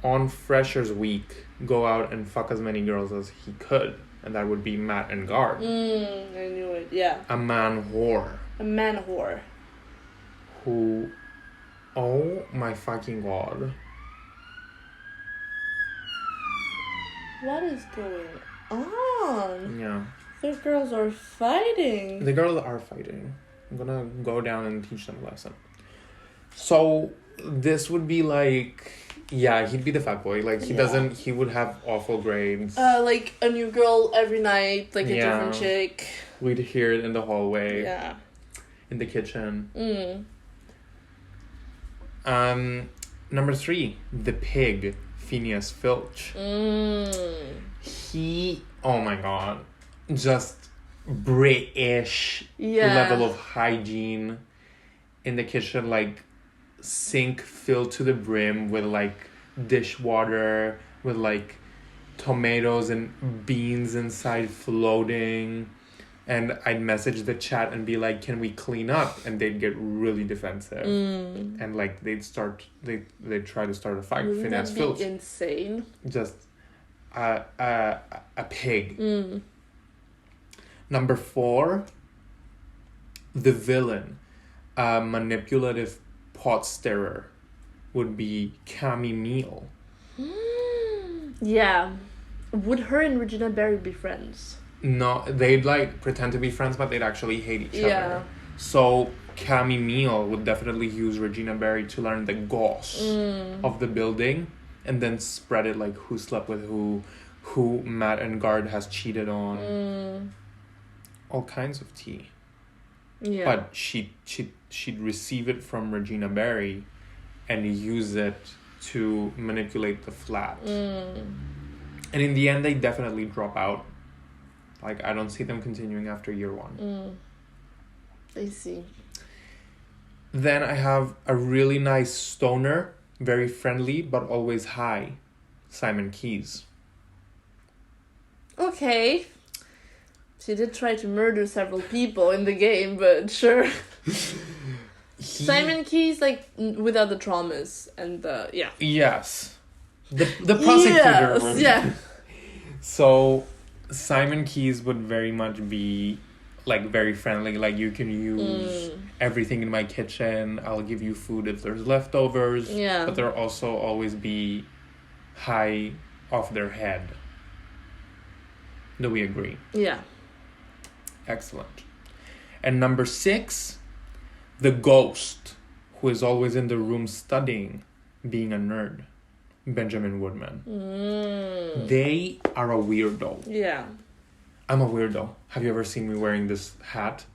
on Freshers Week go out and fuck as many girls as he could, and that would be Matt and Guard. I knew it. Yeah. A man whore. A man whore. Who, oh my fucking god. What is going on? Yeah. The girls are fighting. The girls are fighting. I'm gonna go down and teach them a lesson. So this would be like, yeah, he'd be the fat boy. Like he would have awful grades. Like a new girl every night, like a different chick. We'd hear it in the hallway. Yeah. In the kitchen. Number 3, the pig, Phineas Filch. He, oh my god, just British level of hygiene in the kitchen, like sink filled to the brim with like dishwater with like tomatoes and beans inside floating, and I'd message the chat and be like, can we clean up? And they'd get really defensive and like they'd try to start a fight. Wouldn't that be insane? Just a pig. Number 4, the villain, a manipulative pot stirrer, would be Cammy Meal. Yeah. Would her and Regina Berry be friends? No, they'd like pretend to be friends, but they'd actually hate each other. So Cammy Meal would definitely use Regina Berry to learn the goss of the building, and then spread it like who slept with who Matt and Guard has cheated on. All kinds of tea. Yeah. But she'd receive it from Regina Berry and use it to manipulate the flat. And in the end, they definitely drop out. Like, I don't see them continuing after year 1. I see. Then I have a really nice stoner, very friendly, but always high, Simon Keyes. Okay. She did try to murder several people in the game, but sure. Simon Keyes, like, without the traumas and the, yeah. Yes. The prosecutor. Yes, yeah. So, Simon Keyes would very much be, like, very friendly. Like, you can use everything in my kitchen. I'll give you food if there's leftovers. Yeah. But there'll also always be high off their head. Do we agree? Yeah. Excellent. And number 6, the ghost, who is always in the room studying, being a nerd, Benjamin Woodman. They are a weirdo. Yeah. I'm a weirdo. Have you ever seen me wearing this hat?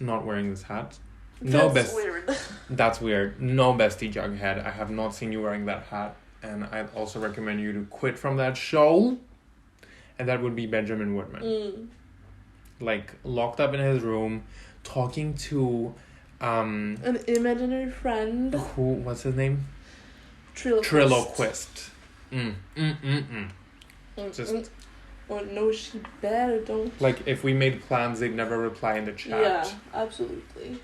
Not wearing this hat? That's weird. That's weird. No, bestie Jughead. I have not seen you wearing that hat. And I'd also recommend you to quit from that show. And that would be Benjamin Woodman. Like, locked up in his room, talking to... an imaginary friend. What's his name? Triloquist. Just... Oh, no, she better don't. Like, if we made plans, they'd never reply in the chat. Yeah, absolutely.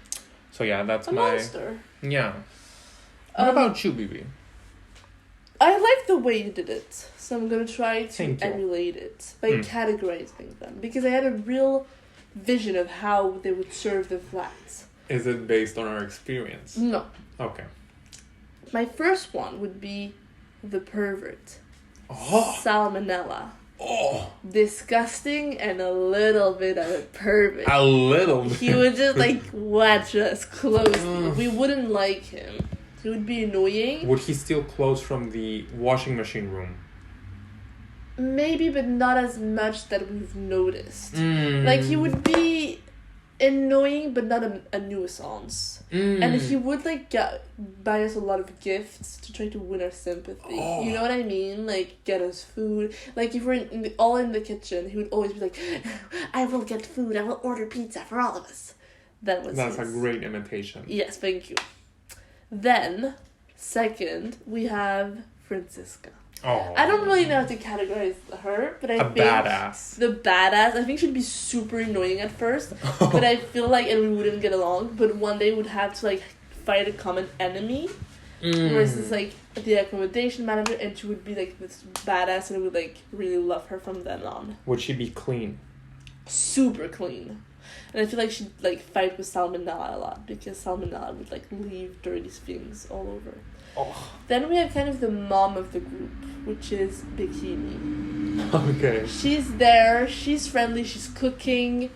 So, yeah, that's a my... monster. Yeah. What about you, Bibi? I like the way you did it, so I'm gonna try to emulate it by categorizing them, because I had a real vision of how they would serve the flats. Is it based on our experience? No. Okay. My first one would be the pervert. Oh. Salmonella. Oh. Disgusting and a little bit of a pervert. A little bit. He would just like watch us closely. We wouldn't like him. He would be annoying. Would he steal clothes from the washing machine room? maybe, but not as much that we've noticed. Like, he would be annoying, but not a nuisance. And he would, like, buy us a lot of gifts to try to win our sympathy. You know what I mean? Like, get us food. Like, if we're all in the kitchen, he would always be like, I will get food. I will order pizza for all of us. That's a great imitation. Yes, thank you. Then, second, we have Francisca. Oh. I don't really know how to categorize her, but I think badass. The badass. I think she'd be super annoying at first, but I feel like, and we wouldn't get along. But one day would have to like fight a common enemy, versus like the accommodation manager, and she would be like this badass, and I would like really love her from then on. Would she be clean? Super clean. And I feel like she'd like fight with Salmonella a lot, because Salmonella would like leave dirty things all over. Oh. Then we have kind of the mom of the group, which is Bikini. Okay. She's there, she's friendly, she's cooking,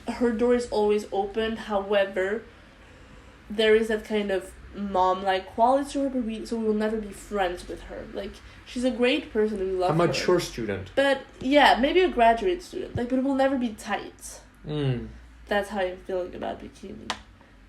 her door is always open. However, there is that kind of mom-like quality to her, but so we will never be friends with her. Like, she's a great person and we love her. A mature student. But, yeah, maybe a graduate student. Like, but we'll never be tight. That's how I'm feeling about Bikini.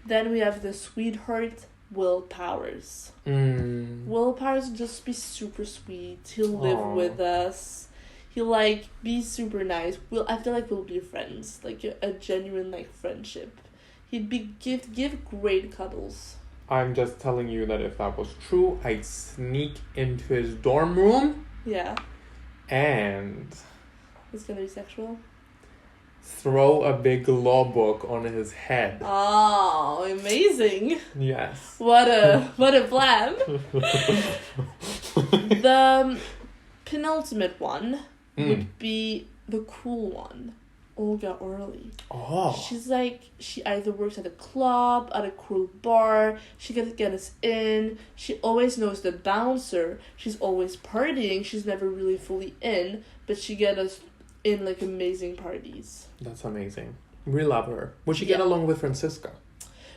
Then we have the sweetheart, Will Powers. Will Powers will just be super sweet. He'll live with us. He'll like be super nice. I feel like we'll be friends. Like a genuine like friendship. He'd be give great cuddles. I'm just telling you that if that was true, I'd sneak into his dorm room. Yeah. And It's gonna be sexual. Throw a big law book on his head. Oh, amazing. Yes. What a plan. The penultimate one would be the cool one, Olga Orly. Oh. She's like, she either works at a club, at a cool bar, she can get us in, she always knows the bouncer, she's always partying, she's never really fully in, but she gets us in like amazing parties. That's amazing. We love her. Would she get along with Francisca?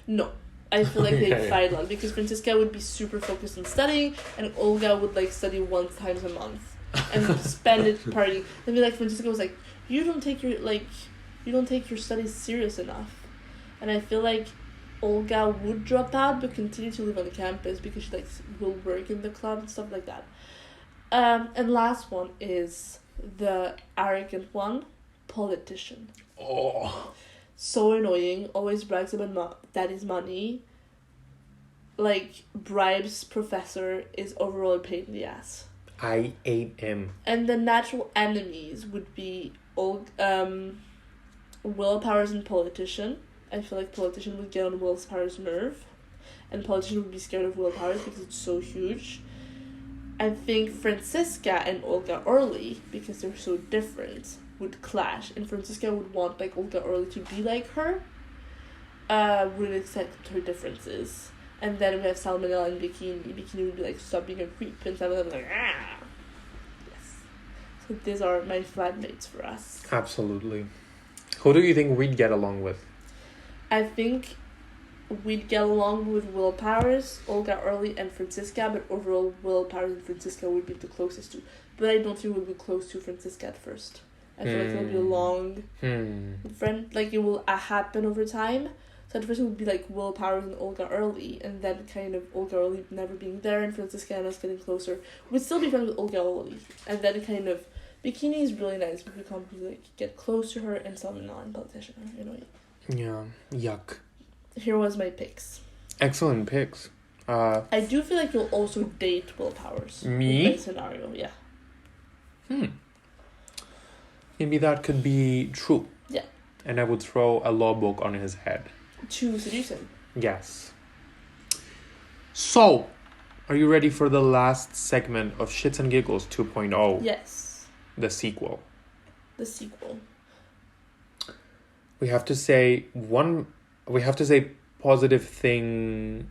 No. I feel like they'd fight a lot, because Francisca would be super focused on studying and Olga would like study 1 time a month and spend it partying. And be like, Francisca was like, you don't take your studies serious enough. And I feel like Olga would drop out but continue to live on campus because she like will work in the club and stuff like that. And last one is the arrogant one, politician. Oh. So annoying, always brags about daddy's money, like bribes professor, is overall a pain in the ass. I ate him. And the natural enemies would be Will Powers and politician. I feel like politician would get on Will Powers' nerve, and politician would be scared of Will Powers because it's so huge. I think Francisca and Olga Orly, because they're so different, would clash, and Francisca would want like Olga Orly to be like her, would accept her differences. And then we have Salmonella and Bikini. Bikini would be like, stop being a creep, and Salmonella would be like, ah. Yes. So these are my flatmates for us. Absolutely. Who do you think we'd get along with? I think we'd get along with Will Powers, Olga Orly, and Francisca, but overall Will Powers and Francisca would be the closest to. But I don't think we'll be close to Francisca at first. I feel like it'll be a long friend, like it will happen over time. So at first it would be like Will Powers and Olga Orly, and then kind of Olga Orly never being there and Francisca and us getting closer. We'd still be friends with Olga Orly, and then kind of Bikini is really nice, but we can't really like get close to her, and some non-politician are annoying. Yeah, yuck. Here was my picks. Excellent picks. I do feel like you'll also date Will Powers. Me? In my scenario, yeah. Maybe that could be true. Yeah. And I would throw a law book on his head. To seduce him. Yes. So, are you ready for the last segment of Shits and Giggles 2.0? Yes. The sequel. The sequel. We have to say positive thing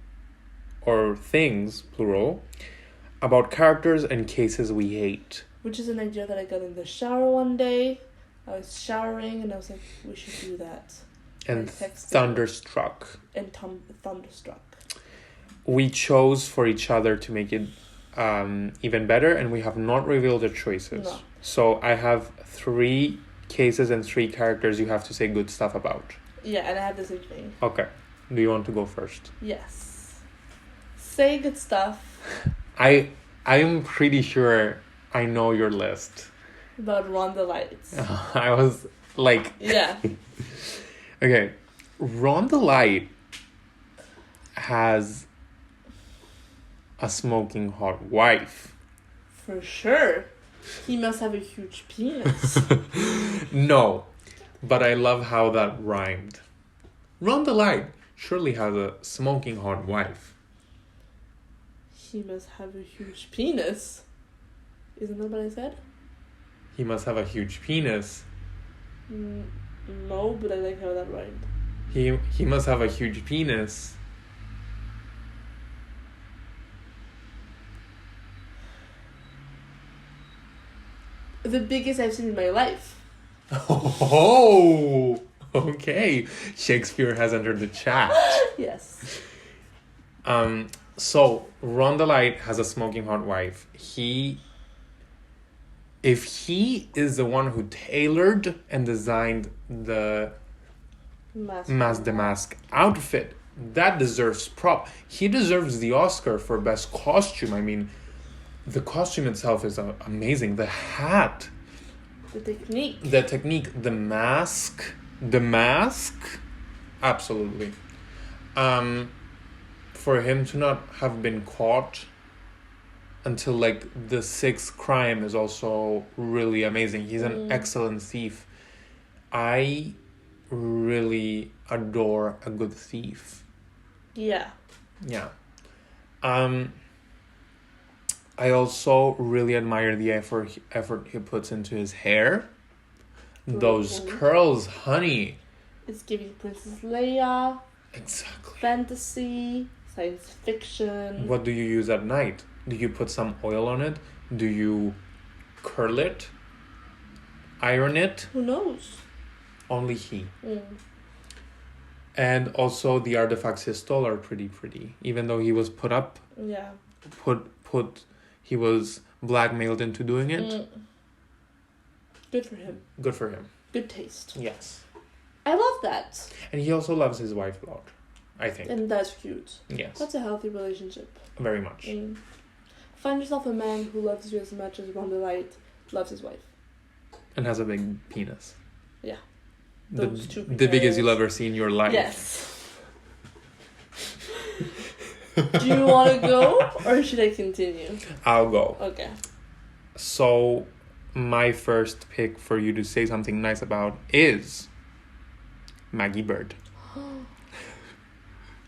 or things, plural, about characters and cases we hate. Which is an idea that I got in the shower one day. I was showering and I was like, we should do that. And thunderstruck. And thunderstruck. We chose for each other to make it even better, and we have not revealed the choices. No. So I have 3 cases and 3 characters you have to say good stuff about. Yeah, and I have the same thing. Okay. Do you want to go first? Yes. Say good stuff I'm pretty sure I know your list. about Rhonda Lights. I was like... Yeah. Okay. Rhonda Light has a smoking hot wife. For sure. He must have a huge penis. No, but I love how that rhymed. Rhonda Light surely has a smoking hot wife. He must have a huge penis. Isn't that what I said? He must have a huge penis. No, but I like how that rhymed. He must have a huge penis. The biggest I've seen in my life. Oh, okay. Shakespeare has entered the chat. Yes. So Rhonda Light has a smoking hot wife. If he is the one who tailored and designed the Mask the Mask outfit, that deserves prop. He deserves the Oscar for best costume. I mean, the costume itself is amazing. The hat, The technique. the mask, absolutely. For him to not have been caught until like the 6th crime is also really amazing. He's an excellent thief. I really adore a good thief. Yeah. Yeah. I also really admire the effort he puts into his hair. Those curls, honey. It's giving Princess Leia. Exactly. Fantasy. Science fiction. What do you use at night? Do you put some oil on it? Do you curl it? Iron it? Who knows? Only he. And also the artifacts he stole are pretty. Even though he was put up. Yeah. He was blackmailed into doing it. Good for him. Good for him. Good taste. Yes. I love that. And he also loves his wife a lot, I think. And that's cute. Yes. That's a healthy relationship. Very much. Find yourself a man who loves you as much as Rhonda Light loves his wife. And has a big penis. Yeah. The biggest you'll ever see in your life. Yes. Do you want to go or should I continue? I'll go. Okay. So, my first pick for you to say something nice about is Maggie Bird.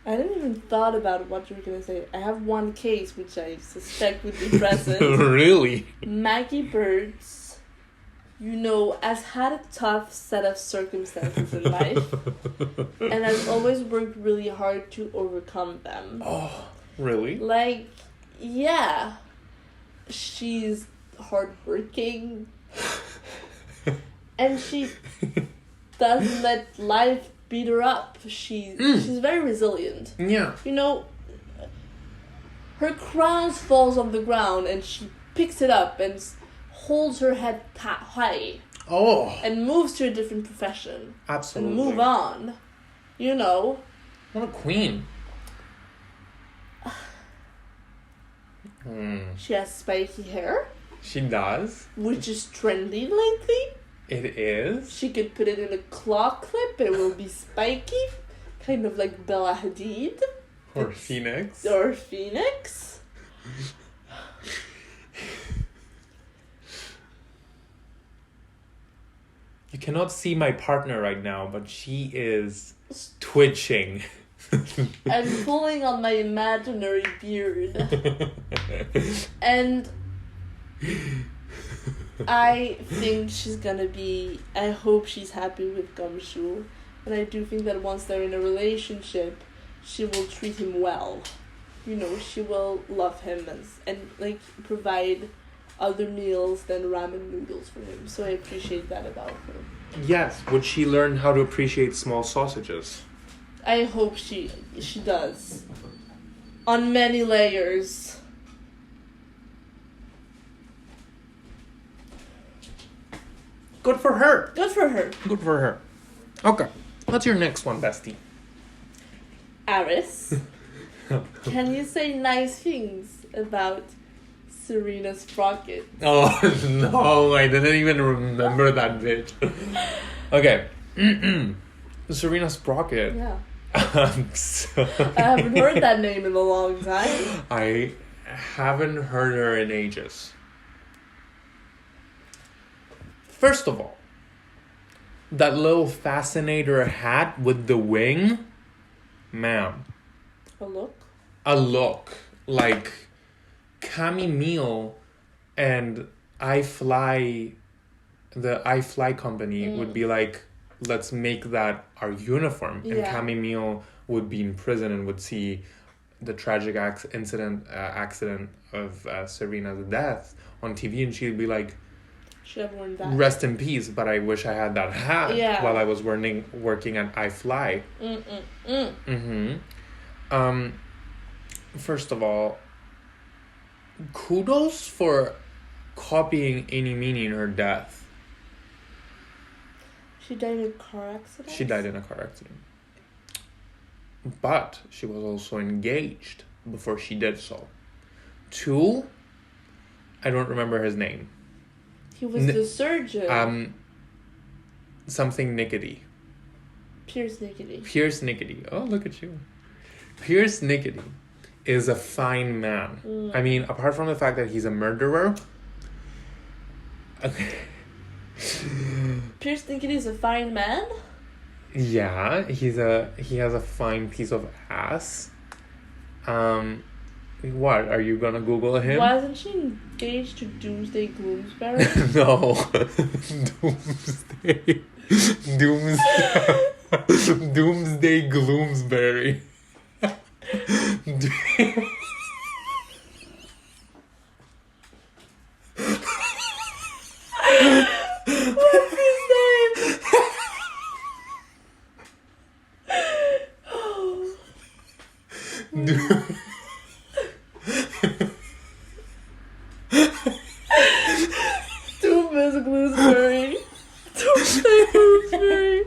I didn't even thought about what you were going to say. I have one case which I suspect would be present. Really? Maggie Bird's, has had a tough set of circumstances in life and has always worked really hard to overcome them. Oh, really? Like, yeah. She's hardworking and she doesn't let life beat her up. She's very resilient. Yeah. Her crown falls on the ground and she picks it up and holds her head high. Oh. And moves to a different profession. Absolutely. And move on. What a queen. She has spiky hair. She does. Which is trendy lately. It is. She could put it in a claw clip. It will be spiky. Kind of like Bella Hadid. Or Phoenix. Or Phoenix. You cannot see my partner right now, but she is twitching. I'm pulling on my imaginary beard. And I think she's gonna be... I hope she's happy with Gumshoe. And I do think that once they're in a relationship, she will treat him well. She will love him and provide other meals than ramen noodles for him. So I appreciate that about her. Yes. Would she learn how to appreciate small sausages? I hope she does. On many layers. Good for her. Good for her. Good for her. Okay. What's your next one, bestie? Aris, can you say nice things about Serena Sprocket? Oh, no. I didn't even remember that bitch. Okay. Serena Sprocket. Yeah. So I haven't heard that name in a long time. I haven't heard her in ages. First of all, that little fascinator hat with the wing, ma'am. A look? A look. Like Camille and the iFly company would be like, let's make that our uniform. Yeah. And Camille would be in prison and would see the tragic accident of Serena's death on TV, and she'd be like, should have worn that. rest in peace, but I wish I had that hat while I was working at iFly. First of all, kudos for copying any meaning her death. She died in a car accident? She died in a car accident. But she was also engaged before she did so. 2, I don't remember his name. He was the surgeon. Something Nickety. Pierce Nickety. Pierce Nickety. Oh, look at you. Pierce Nickety is a fine man. I mean, apart from the fact that he's a murderer. Okay. Pierce Nickety is a fine man? Yeah, he has a fine piece of ass. What, are you gonna Google him? Wasn't she engaged to Doomsday Gloomsbury? No. Doomsday Gloomsbury. What's his name? Doomsday Gloomsbury. Doomsday Gloomsbury.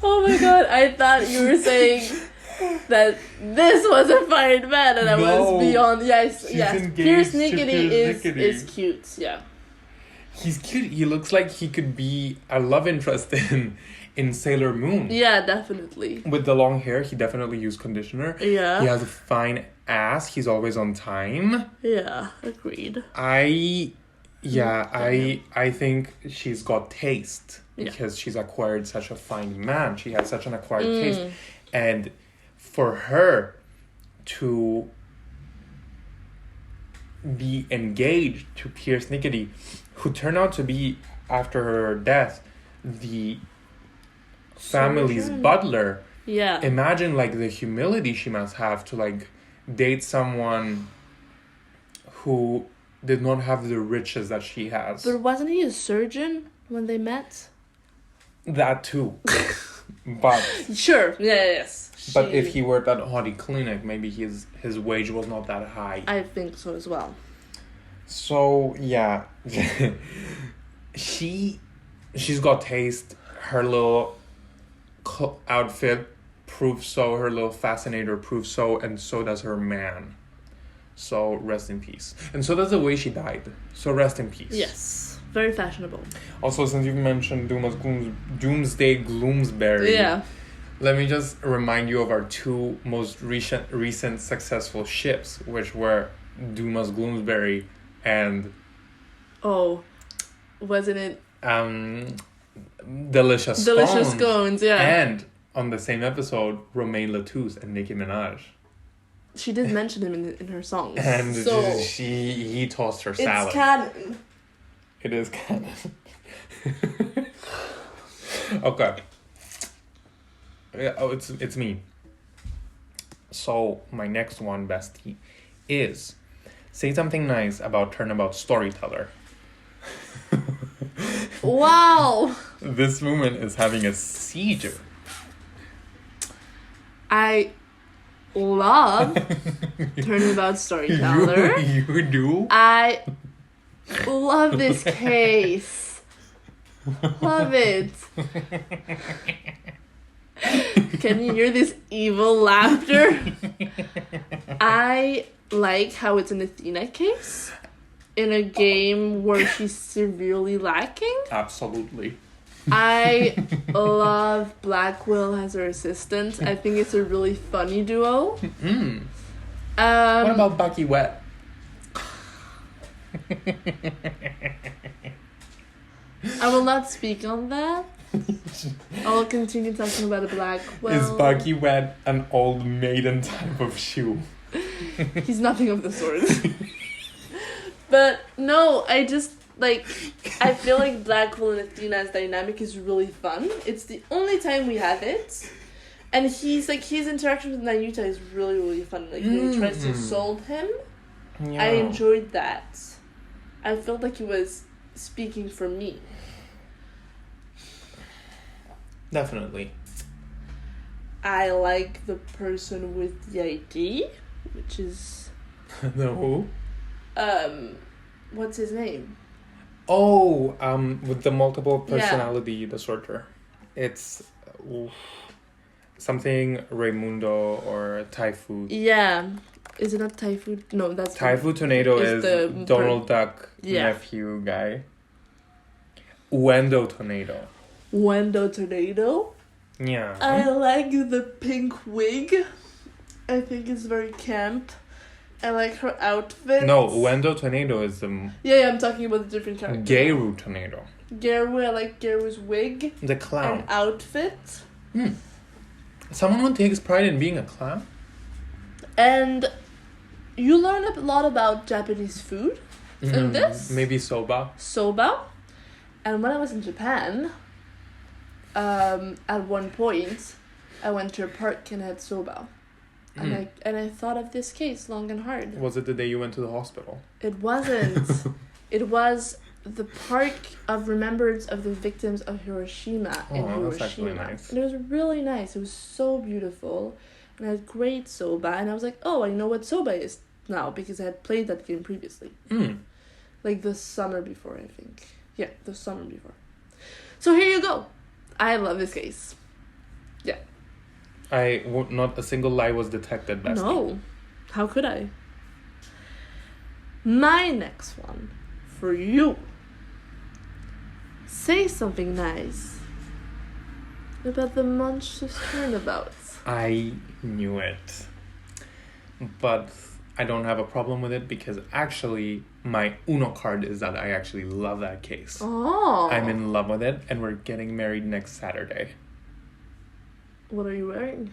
Oh my god, I thought you were saying that this was a fine man and I was beyond. Yes. Pierce Nickety is cute, yeah. He's cute. He looks like he could be a love interest in Sailor Moon. Yeah, definitely. With the long hair, he definitely used conditioner. Yeah. He has a fine ass. He's always on time. Yeah, agreed. I think she's got taste because she's acquired such a fine man. She has such an acquired taste. And for her to be engaged to Pierce Nickety, who turned out to be, after her death, the family's butler. Yeah. Imagine like the humility she must have to like date someone who did not have the riches that she has. But wasn't he a surgeon when they met? That too. But sure, yes. But if he worked at a Hottie Clinic, maybe his wage was not that high. I think so as well. So yeah, she's got taste. Her little outfit proves so. Her little fascinator proves so, and so does her man. So rest in peace. And so does the way she died. So rest in peace. Yes, very fashionable. Also, since you've mentioned Doomsday Gloomsbury, let me just remind you of our 2 most recent successful ships, which were Doomsday Gloomsbury and wasn't it Delicious Scones, yeah. And on the same episode, Romain Latouche and Nicki Minaj. She did mention him in her songs. And so he tossed her salad. It's canon. It is canon. Okay. Yeah, it's me. So my next one, bestie, is say something nice about Turnabout Storyteller. Wow. This woman is having a seizure. I love Turnabout Storyteller. You do? I love this case. Love it. Can you hear this evil laughter? I like how it's an Athena case in a game where she's severely lacking. Absolutely. I love Blackwell as her assistant. I think it's a really funny duo. Mm. What about Bucky Wet? I will not speak on that. I will continue talking about the Blackwell. Is Bucky Wet an old maiden type of shoe? He's nothing of the sort. But no, I just like, I feel like Blackwell and Athena's dynamic is really fun. It's the only time we have it. And he's like, his interaction with Nayuta is really, really fun. Like when he tries to solve him, Yeah. I enjoyed that. I felt like he was speaking for me. Definitely. I like the person with the ID, which is The who? what's his name? Oh, with the multiple personality disorder. It's something Raimundo or Typhoon. Yeah. Is it not Typhoon? No, that's Typhoon Tornado is the Donald Duck nephew guy. Wendo Tornado. Wendo Tornado. Yeah. I like the pink wig. I think it's very camp. I like her outfit. No, Wendo Tornado is the Yeah, I'm talking about the different characters. Geiru Tornado. Geru, I like Geru's wig. The clown. And outfit. Someone who takes pride in being a clown? And you learn a lot about Japanese food in this. Maybe soba. Soba. And when I was in Japan, at one point, I went to a park and had soba. And I thought of this case long and hard. Was it the day you went to the hospital? It wasn't. It was the park of remembrance of the victims of Hiroshima in Hiroshima. That's actually nice. And it was really nice. It was so beautiful. And I had great soba. And I was like, oh, I know what soba is now because I had played that game previously. Like the summer before, I think. Yeah, the summer before. So here you go. I love this case. Yeah. Not a single lie was detected, bestie. No. How could I? My next one. For you. Say something nice about the monstrous turnabouts. I knew it. But I don't have a problem with it because actually my Uno card is that I actually love that case. Oh. I'm in love with it and we're getting married next Saturday. What are you wearing?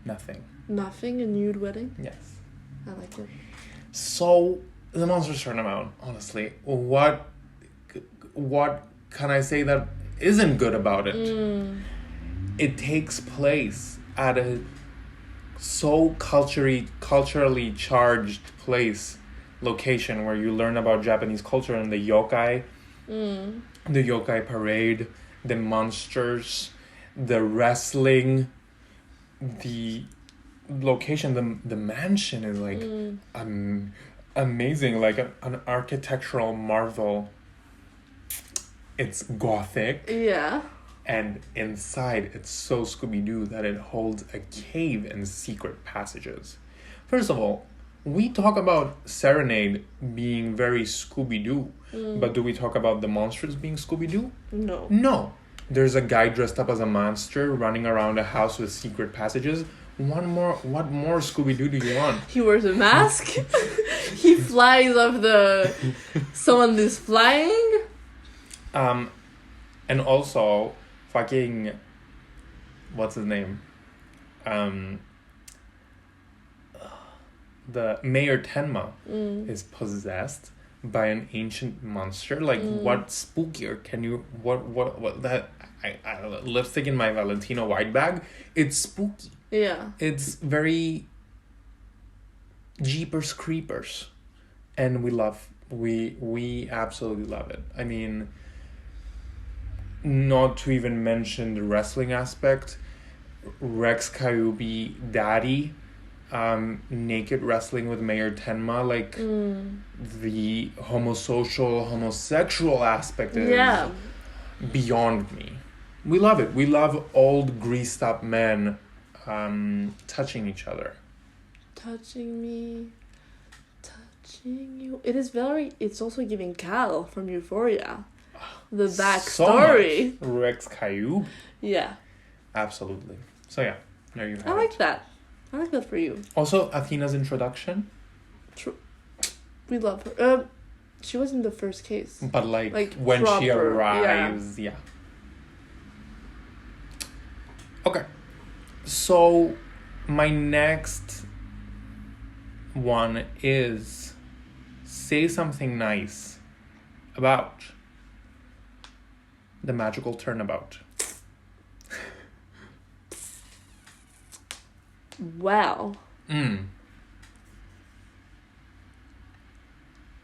Nothing. Nothing? A nude wedding? Yes. I like it. So, the Monsters Turnabout, honestly, what can I say that isn't good about it? It takes place at a so culturally charged location where you learn about Japanese culture and the yokai, the yokai parade, the monsters, the wrestling, the location, the mansion is like amazing, like an architectural marvel. It's gothic. Yeah. And inside, it's so Scooby-Doo that it holds a cave and secret passages. First of all, we talk about Serenade being very Scooby-Doo, but do we talk about the monsters being Scooby-Doo? No. No. There's a guy dressed up as a monster running around a house with secret passages. What more Scooby-Doo do you want? He wears a mask. He flies off someone is flying. And also, fucking, what's his name? The Mayor Tenma is possessed by an ancient monster. Like, what spookier can you... What that... I lipstick in my Valentino white bag. It's spooky. Yeah. It's very... Jeepers Creepers. And we absolutely love it. I mean... Not to even mention the wrestling aspect, Rex Kyuubi Daddy, naked wrestling with Mayor Tenma, like the homosexual aspect is beyond me. We love it. We love old greased up men touching each other. Touching me, touching you. It's also giving Cal from Euphoria. The backstory. So much. Rex Caillou. Yeah. Absolutely. So yeah, there you have it. I like that. I like that for you. Also, Athena's introduction. True. We love her. She was in the first case. But when proper, she arrives, yeah. Okay. So my next one is say something nice about the magical turnabout. Wow.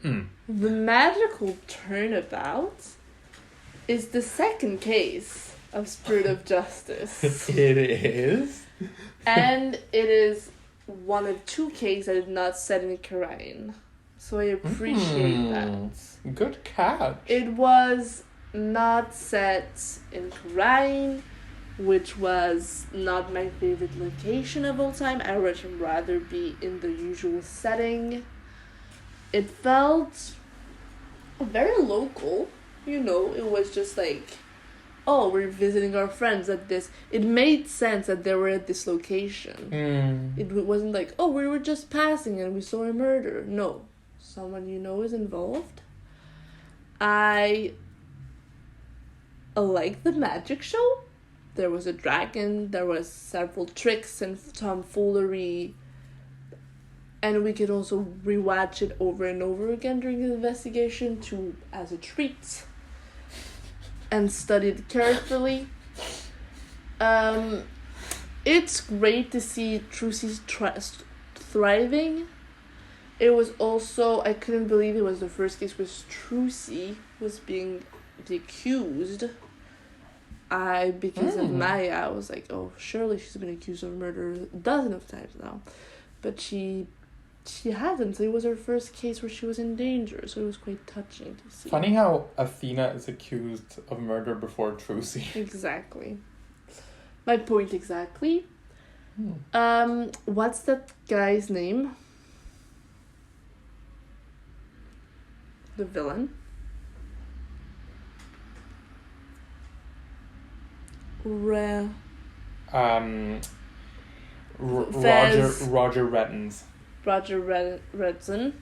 The magical turnabout is the second case of Spirit of Justice. It is? And it is one of two cases that is not set in Korean. So I appreciate that. Good catch. It was not set in Korean, which was not my favorite location of all time. I would rather be in the usual setting. It felt very local, it was just like, oh, we're visiting our friends at this. It made sense that they were at this location. It wasn't like, oh, we were just passing and we saw a murder. No, someone is involved. I like the magic show. There was a dragon, there was several tricks and tomfoolery, and we could also rewatch it over and over again during the investigation as a treat, and study it carefully. It's great to see Trucy's thriving. It was also, I couldn't believe it was the first case where Trucy was being the accused. Because of Maya, I was like, oh, surely she's been accused of murder a dozen of times now. But she hasn't, so it was her first case where she was in danger, so it was quite touching to see. Funny how Athena is accused of murder before Trucy. Exactly. My point exactly. What's that guy's name? The villain? Roger Rettens. Roger Redson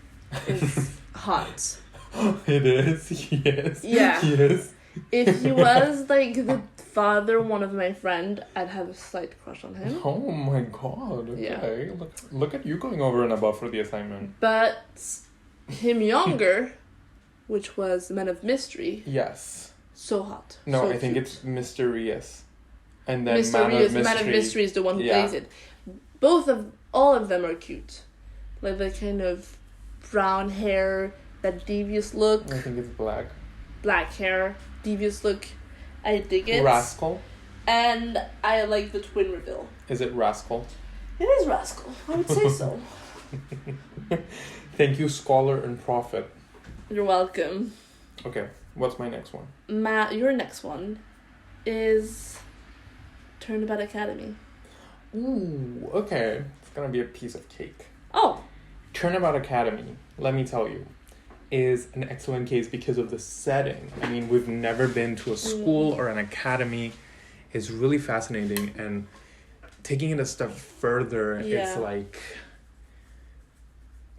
is hot. It is, yes. Yeah. Yes. If he was the father of one of my friend, I'd have a slight crush on him. Oh my god. Okay. Yeah. Look at you going over and above for the assignment. But him younger, which was Man of Mystery. Yes. So hot. No, so I think cute. it's Mysterious. And then Man of Mystery is the one who plays it. All of them are cute. Like the kind of brown hair, that devious look. I think it's black. Black hair, devious look. I dig it. Rascal. And I like the twin reveal. Is it Rascal? It is Rascal. I would say so. Thank you, Scholar and Prophet. You're welcome. Okay, what's my next one? Your next one is Turnabout Academy. Ooh, okay. It's gonna be a piece of cake. Oh. Turnabout Academy, let me tell you, is an excellent case because of the setting. I mean, we've never been to a school or an academy. It's really fascinating, and taking it a step further, it's like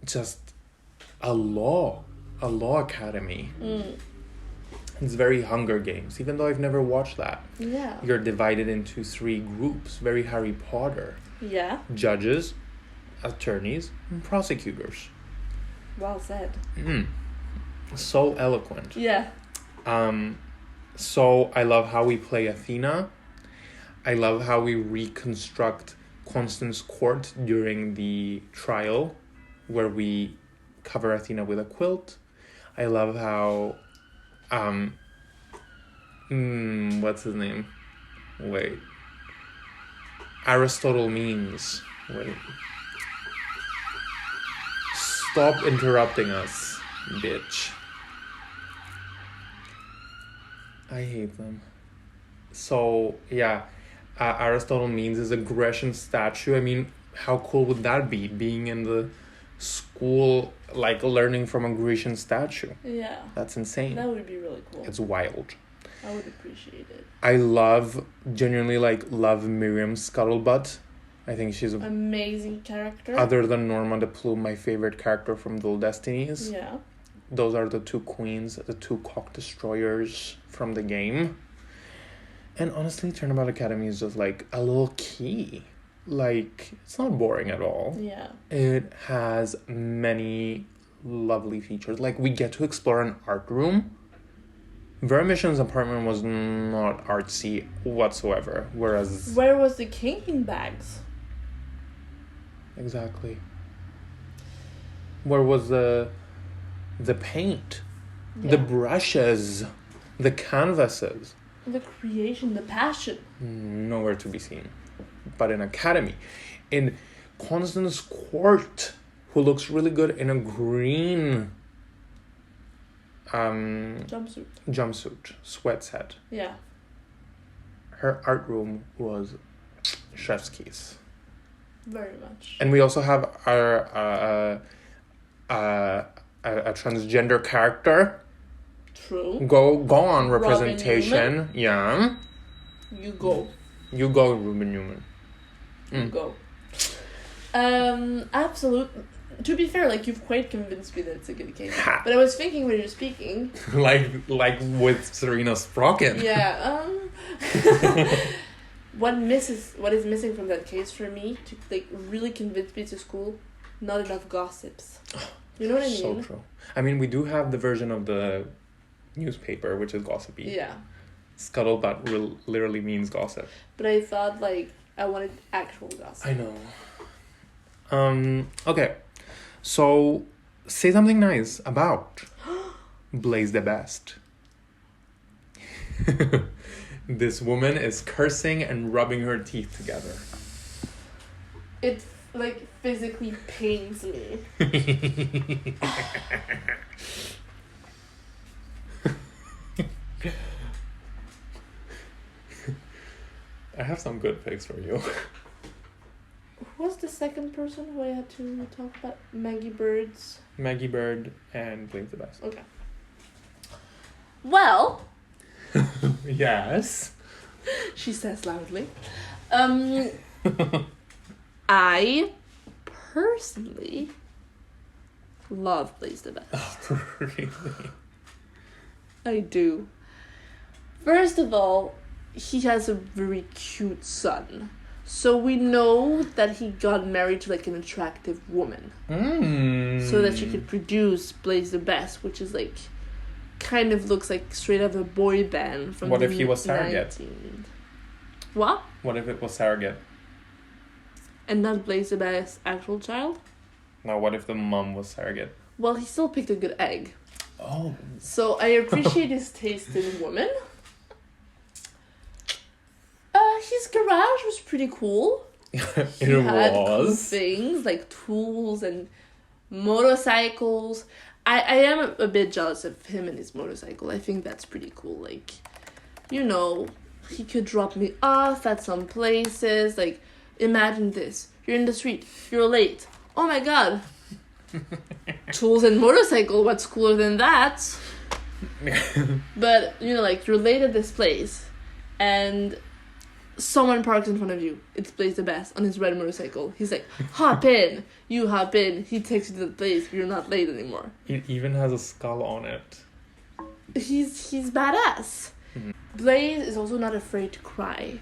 just a law academy. It's very Hunger Games, even though I've never watched that. Yeah. You're divided into 3 groups, very Harry Potter. Yeah. Judges, attorneys, and prosecutors. Well said. So eloquent. Yeah. So I love how we play Athena. I love how we reconstruct Constance Court during the trial, where we cover Athena with a quilt. I love how what's his name? Wait. Aristotle means. Wait. Stop interrupting us, bitch. I hate them. So, yeah. Aristotle means his aggression statue. I mean, how cool would that be? Being in the school, like, learning from a Grecian statue. Yeah. That's insane. That would be really cool. It's wild. I would appreciate it. I genuinely love Miriam's Scuttlebutt. I think she's an amazing character. Other than Norma the Plume, my favorite character from Dual Destinies. Yeah. Those are the two queens, the two cock destroyers from the game. And honestly, Turnabout Academy is just like a little key. Like, it's not boring at all. Yeah. It has many lovely features. Like, we get to explore an art room. Vera Mission's apartment was not artsy whatsoever, whereas... Where was the kinking bags? Exactly. Where was the paint? Yeah. The brushes? The canvases? The creation, the passion. Nowhere to be seen. But in Academy. In Constance Court, who looks really good in a green... jumpsuit, sweat set. Yeah. Her art room was chef's kiss. Very much. And we also have our a transgender character. True. Go on, representation. Yeah. You go, Ruben Newman. You go. Absolute. To be fair, like, you've quite convinced me that it's a good case. But I was thinking when you're speaking... like with Serena Sprocket. Yeah, what is missing from that case for me to, like, really convince me to school? Not enough gossips. You know what I mean? So true. I mean, we do have the version of the newspaper, which is gossipy. Yeah. Scuttlebutt literally means gossip. But I thought, like, I wanted actual gossip. I know. Okay. So, say something nice about Blaze the Best. This woman is cursing and rubbing her teeth together. It, like, physically pains me. I have some good picks for you. Who was the second person who I had to talk about? Maggie Bird and Blaze the Best. Okay. Well. Yes. She says loudly. I personally love Blaze the Best. Oh, really? I do. First of all, he has a very cute son. So we know that he got married to, like, an attractive woman. So that she could produce Blaze the Best, which is, like, kind of looks like straight out of a boy band from What if he was surrogate? What? What if it was surrogate? And not Blaze the Best's actual child? No, what if the mom was surrogate? Well, he still picked a good egg. Oh. So I appreciate his taste in women. His garage was pretty cool. He had cool things like tools and motorcycles. I am a bit jealous of him and his motorcycle. I think that's pretty cool. Like, you know, he could drop me off at some places. Like, imagine this. You're in the street. You're late. Oh my god. Tools and motorcycle. What's cooler than that? But, you know, like, you're late at this place. And someone parks in front of you. It's Blaze the Best on his red motorcycle. He's like, hop in. You hop in. He takes you to the place. You're not late anymore. It even has a skull on it. He's badass. Mm-hmm. Blaze is also not afraid to cry.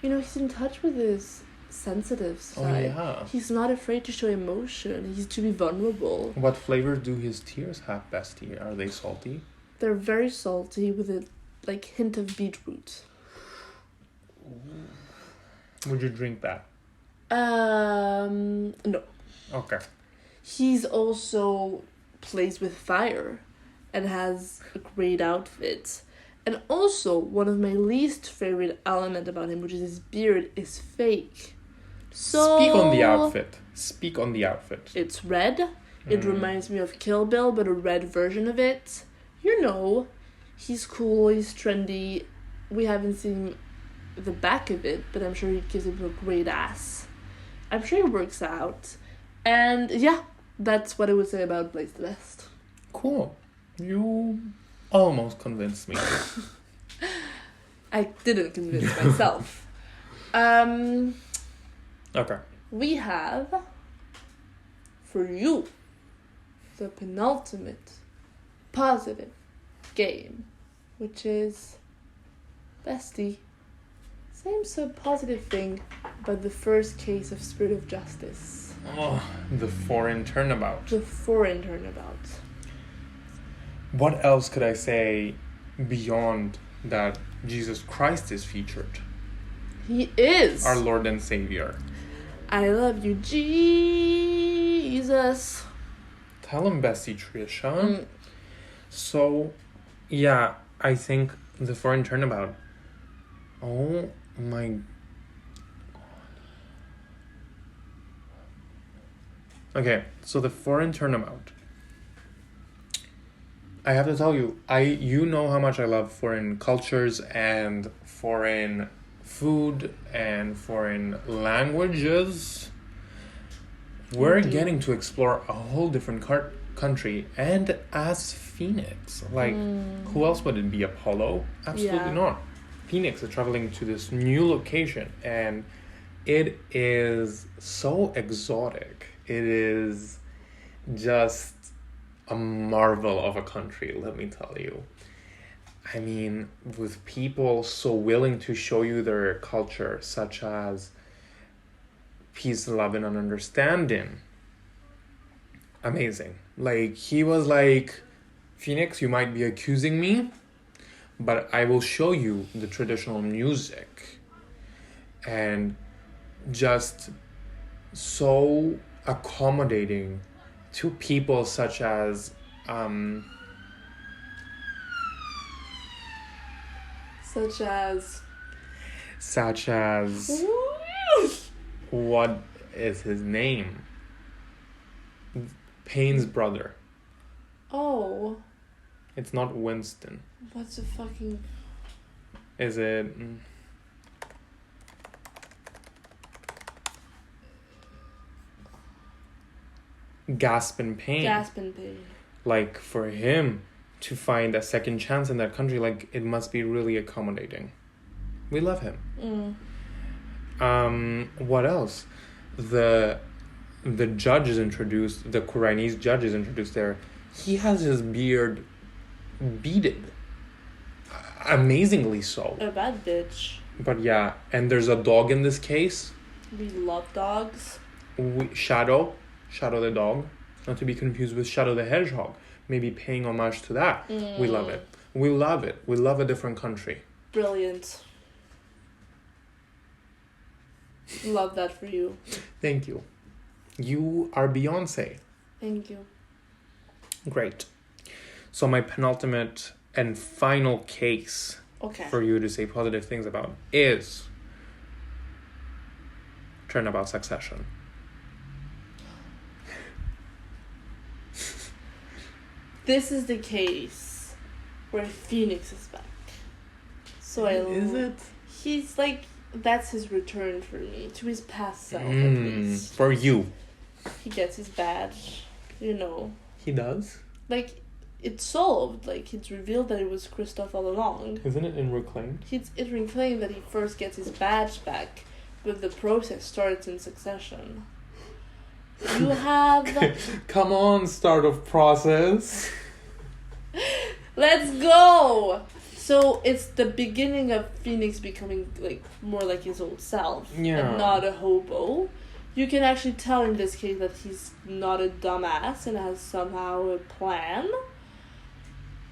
You know, he's in touch with his sensitive side. Oh, yeah. He's not afraid to show emotion. He's to be vulnerable. What flavor do his tears have, Bestie? Are they salty? They're very salty with a, like, hint of beetroot. Would you drink that? No. Okay. He's also plays with fire and has a great outfit. And also, one of my least favorite element about him, which is his beard, is fake. So Speak on the outfit. It's red. It reminds me of Kill Bill, but a red version of it. You know, He's cool, he's trendy. We haven't seen the back of it, but I'm sure he gives it a great ass. I'm sure he works out. And yeah, that's what I would say about Blaze the Best. Cool. You almost convinced me. I didn't convince myself. Okay. We have, for you, the penultimate positive game, which is Bestie. Same so positive thing, but the first case of Spirit of Justice. Oh, the foreign turnabout. The foreign turnabout. What else could I say beyond that Jesus Christ is featured? He is. Our Lord and Savior. I love you, Jesus. Tell him, Bessie Trisha. So, yeah, I think the foreign turnabout. Oh my God. Okay, so the foreign turnabout. I have to tell you, you know how much I love foreign cultures and foreign food and foreign languages. We're getting to explore a whole different country, and as Phoenix, like, who else would it be? Apollo? Absolutely not. Phoenix is traveling to this new location, and it is so exotic. It is just a marvel of a country, let me tell you. I mean, with people so willing to show you their culture, such as peace, love, and understanding. Amazing. Like, he was like, Phoenix, you might be accusing me, but I will show you the traditional music. And just so accommodating to people such as what is his name? Payne's brother. Oh. It's not Winston. What's the fucking... Is it... Gaspin Payne. Gaspin Payne. Like, for him to find a second chance in that country, like, it must be really accommodating. We love him. What else? The judge is introduced, the Quranese judge is introduced there. He has his beard beaded. Amazingly so. A bad bitch. But yeah, and there's a dog in this case. We love dogs. Shadow the dog. Not to be confused with Shadow the Hedgehog. Maybe paying homage to that. We love it. We love it. We love a different country. Brilliant. Love that for you. Thank you. You are Beyonce. Thank you. Great. So my penultimate and final case for you to say positive things about is Turnabout Succession. This is the case where Phoenix is back. So Is it? He's like, that's his return for me, to his past self at least. For you. He gets his badge, you know. He does? Like, it's solved. Like, it's revealed that it was Kristoff all along. Isn't it in Reclaimed? It's Reclaimed that he first gets his badge back, but the process starts in Succession. You have... Come on, start of process. Let's go! So it's the beginning of Phoenix becoming like more like his old self. Yeah. And not a hobo. You can actually tell in this case that he's not a dumbass and has somehow a plan.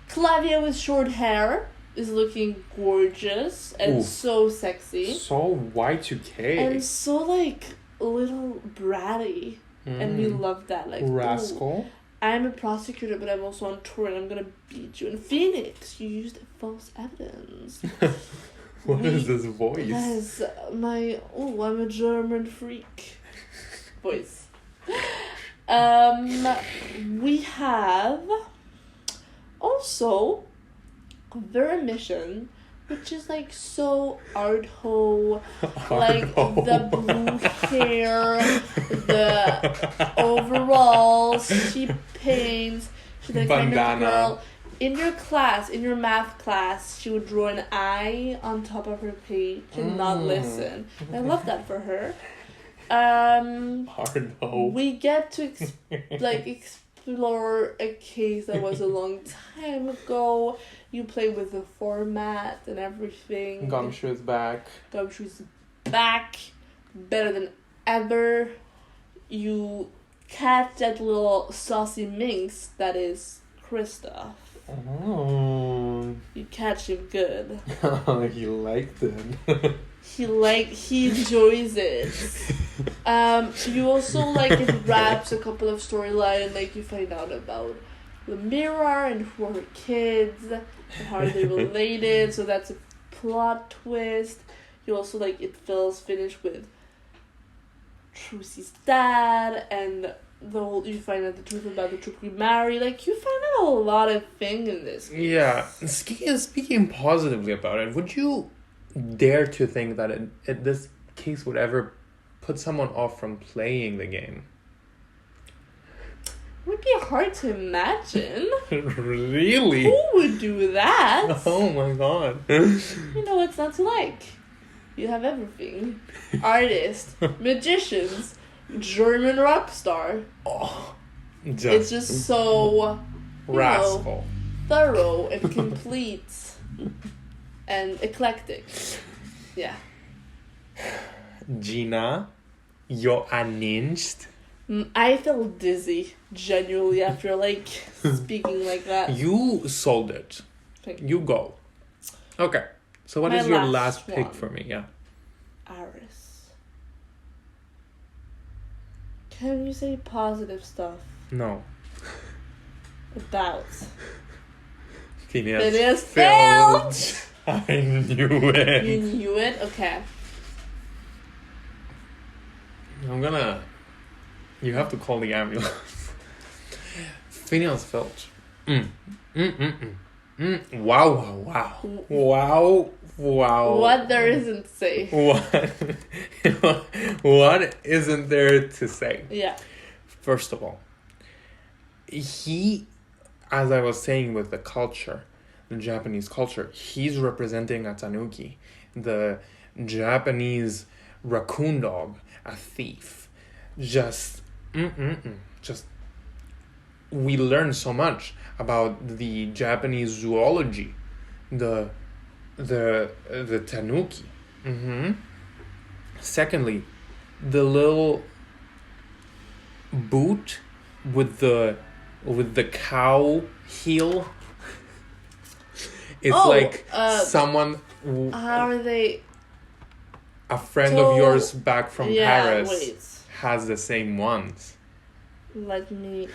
Clavia with short hair is looking gorgeous and so sexy. So Y2K. And so like a little bratty. And we love that. Like, rascal. I'm a prosecutor, but I'm also on tour and I'm gonna beat you. In Phoenix, you used false evidence. What is this voice? That is my, I'm a German freak voice. We have also their mission, which is like so art ho, like the blue hair, the overalls she paints. She's the kind of girl. In your math class, she would draw an eye on top of her page and not listen. I love that for her. Hard no. We get to explore a case that was a long time ago. You play with the format and everything. Gumshoe's back. Gumshoe's back, better than ever. You catch that little saucy minx that is Kristoff. Oh. You catch him good. He liked it. He enjoys it. You also it wraps a couple of storylines, you find out about the mirror and who are her kids and how are they related, so that's a plot twist. You also it feels finished with Trucy's dad and you find out the truth about the troop we marry. You find out a lot of things in this case. Yeah. Speaking positively about it, would you dare to think that this case would ever put someone off from playing the game? It would be hard to imagine. Really? Who would do that? Oh my god. You know what's not to like? You have everything. Artists, magicians, German rock star. Oh, it's just so wrathful, thorough and complete and eclectic. Yeah. Gina, you're unhinged. I feel dizzy, genuinely, after speaking like that. You sold it. You go. Okay. So what is your last pick for me? Yeah. Aris. Can you say positive stuff? No. About. Phineas failed. I knew it. You knew it? Okay. You have to call the ambulance. Phineas failed. Wow. What there isn't to say. What isn't there to say? Yeah. First of all, he, as I was saying with the culture, the Japanese culture, he's representing a tanuki, the Japanese raccoon dog, a thief. Just we learn so much about the Japanese zoology, the tanuki. Secondly, the little boot with the cow heel. It's someone. How are they? A friend of yours back from Paris wait. has the same ones. Let me.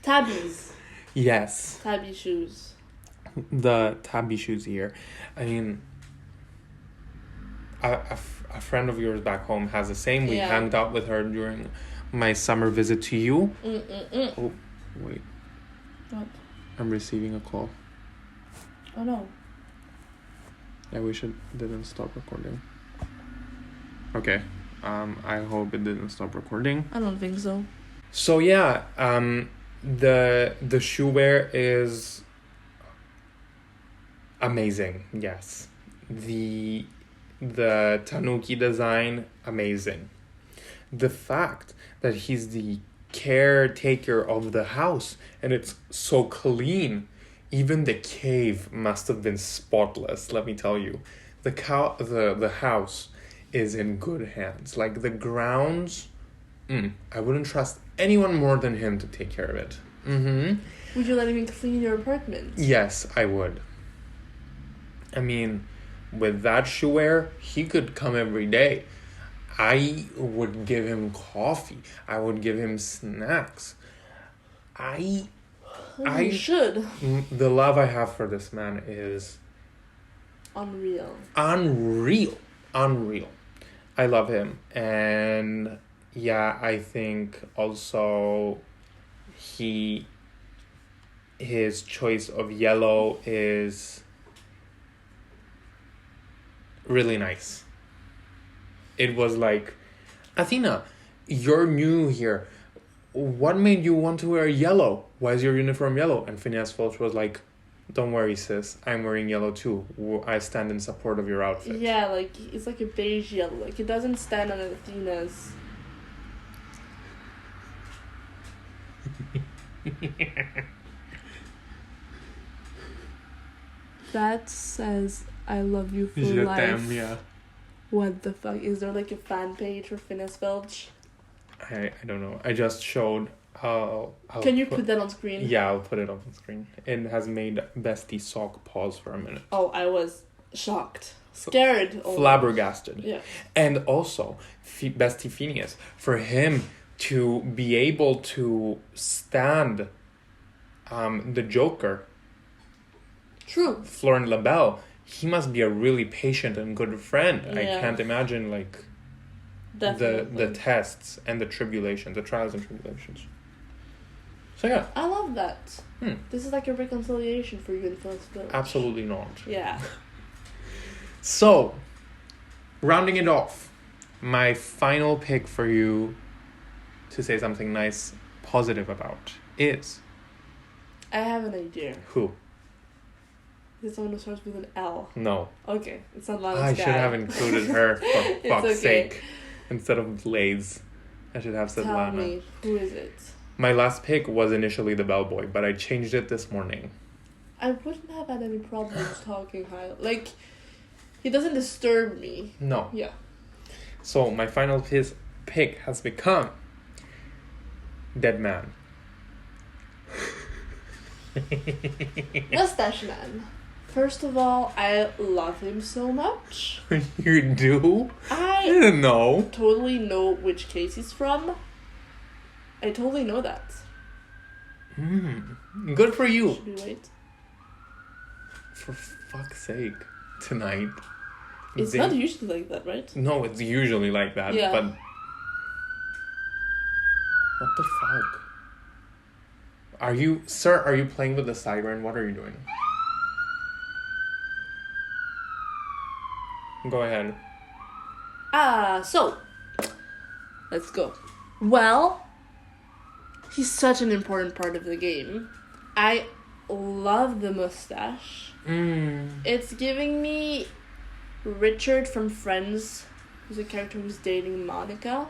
Tabbies. Yes. Tabby shoes. The tabby shoes here. I mean, a friend of yours back home has the same. We hanged out with her during my summer visit to you. Oh, wait. What? I'm receiving a call. Oh no. I wish it didn't stop recording. Okay. I hope it didn't stop recording. I don't think so. So yeah, the shoe wear is amazing. Yes. The tanuki design, amazing. The fact that he's the caretaker of the house and it's so clean. Even the cave must have been spotless, let me tell you. The house is in good hands. The grounds, I wouldn't trust anyone more than him to take care of it. Would you let him clean your apartment? Yes, I would. I mean, with that shoe wear, he could come every day. I would give him coffee. I would give him snacks. You should. The love I have for this man is unreal. I love him. And yeah, I think also he his choice of yellow is really nice. It was like, Athena, you're new here. What made you want to wear yellow? Why is your uniform yellow? And Phineas Filch was like, don't worry, sis. I'm wearing yellow too. I stand in support of your outfit. Yeah, like, it's like a beige yellow. Like, it doesn't stand on Athena's. That says, I love you for life. Damn, yeah. What the fuck? Is there like a fan page for Phineas Filch? I don't know. I just showed. Can you put that on screen? Yeah, I'll put it on the screen. It has made Bestie Sock pause for a minute. Oh, I was shocked. Scared. Flabbergasted. Yeah. And also, Bestie Phineas, for him to be able to stand the Joker, True. Florent Labelle, he must be a really patient and good friend. Yeah. I can't imagine, like, Definitely. the tests and the tribulations, the trials and tribulations. So yeah. I love that. This is like a reconciliation for you and Phineas Filch. Absolutely not. Yeah. So, rounding it off, my final pick for you to say something nice, positive about is... I have an idea. Who? It's someone who starts with an L. No. Okay, it's not Lana I Sky. should have included her, for fuck's okay. sake. Instead of Blaze. I should have said Tell Lana. me, who is it? My last pick was initially the bellboy, but I changed it this morning. I wouldn't have had any problems talking high. Like, he doesn't disturb me. No. Yeah. So, my final pick has become... Dead Man. Mustache Man. First of all, I love him so much. You do? I didn't know. totally know which case he's from. I totally know that. Good for you. Should we wait? For fuck's sake. Tonight. It's not usually like that, right? No, it's usually like that, Yeah. but... What the fuck? Are you playing with the siren? What are you doing? Go ahead. So, let's go. Well, he's such an important part of the game. I love the mustache. It's giving me Richard from Friends, who's a character who's dating Monica.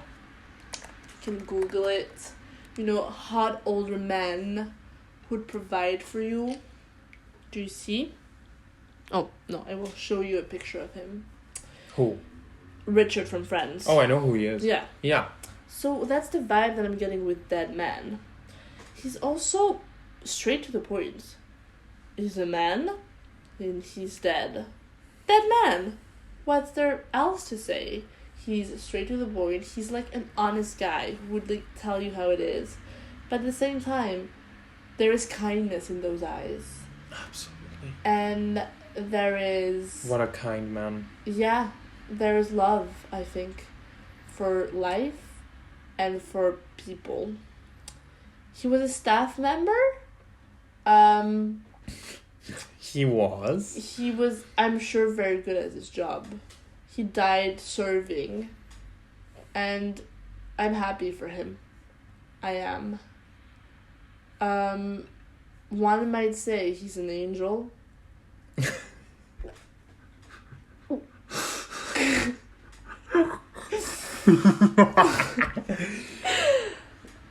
You can Google it. You know, hot older man who'd provide for you. Do you see? Oh, no, I will show you a picture of him. Who? Richard from Friends. Oh, I know who he is. Yeah. Yeah. So that's the vibe that I'm getting with Dead Man. He's also straight to the point. He's a man, and he's dead. Dead man! What's there else to say? He's straight to the point. He's like an honest guy who would like tell you how it is. But at the same time, there is kindness in those eyes. Absolutely. And there is... What a kind man. Yeah, there is love, I think, for life and for people. He was a staff member. He was? He was, I'm sure, very good at his job. He died serving. And I'm happy for him. I am. One might say he's an angel.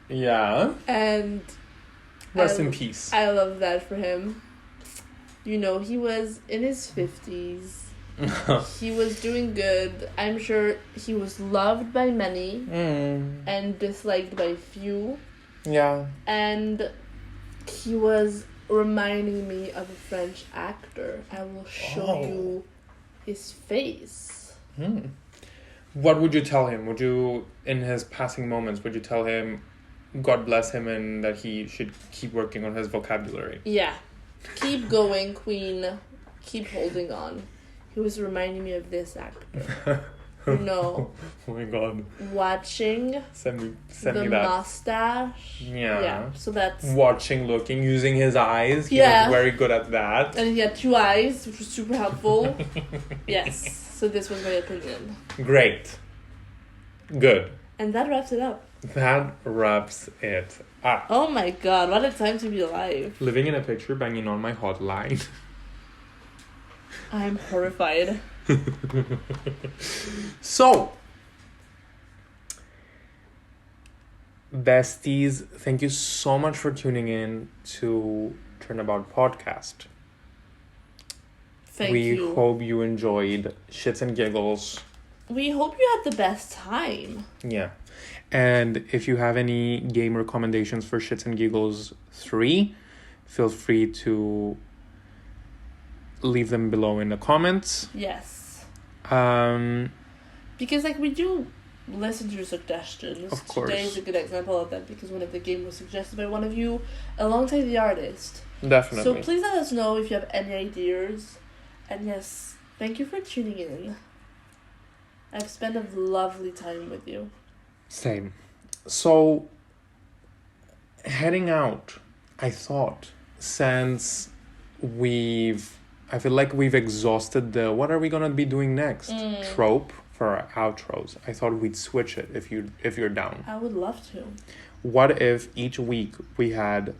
Yeah. And Rest in peace. I love that for him. You know, he was in his 50s. He was doing good. I'm sure he was loved by many and disliked by few. Yeah. And he was reminding me of a French actor. I will show you his face. What would you tell him? Would you, in his passing moments, would you tell him, God bless him and that he should keep working on his vocabulary? Yeah. Keep going, Queen. Keep holding on. He was reminding me of this actor. Oh my god. Watching Send me the that. mustache. Yeah. So that's... Watching, looking, using his eyes. He Yeah. was very good at that. And he had 2 eyes, which was super helpful. Yes. So this was my opinion. Great. Good. And that wraps it up. That wraps it up. Oh my god, what a time to be alive. Living in a picture, banging on my hotline. I'm horrified. So, besties, thank you so much for tuning in to Turnabout podcast. Thank you. We hope you enjoyed shits and giggles. We hope you had the best time. Yeah. And if you have any game recommendations for Shits and Giggles 3, feel free to leave them below in the comments. Yes. Because we do listen to your suggestions. Of course. Today is a good example of that because one of the games was suggested by one of you alongside the artist. Definitely. So please let us know if you have any ideas. And yes, thank you for tuning in. I've spent a lovely time with you. Same. So, heading out, I thought, since I feel like we've exhausted the what are we gonna be doing next trope for our outros. I thought we'd switch it if you're down. I would love to. What if each week we had,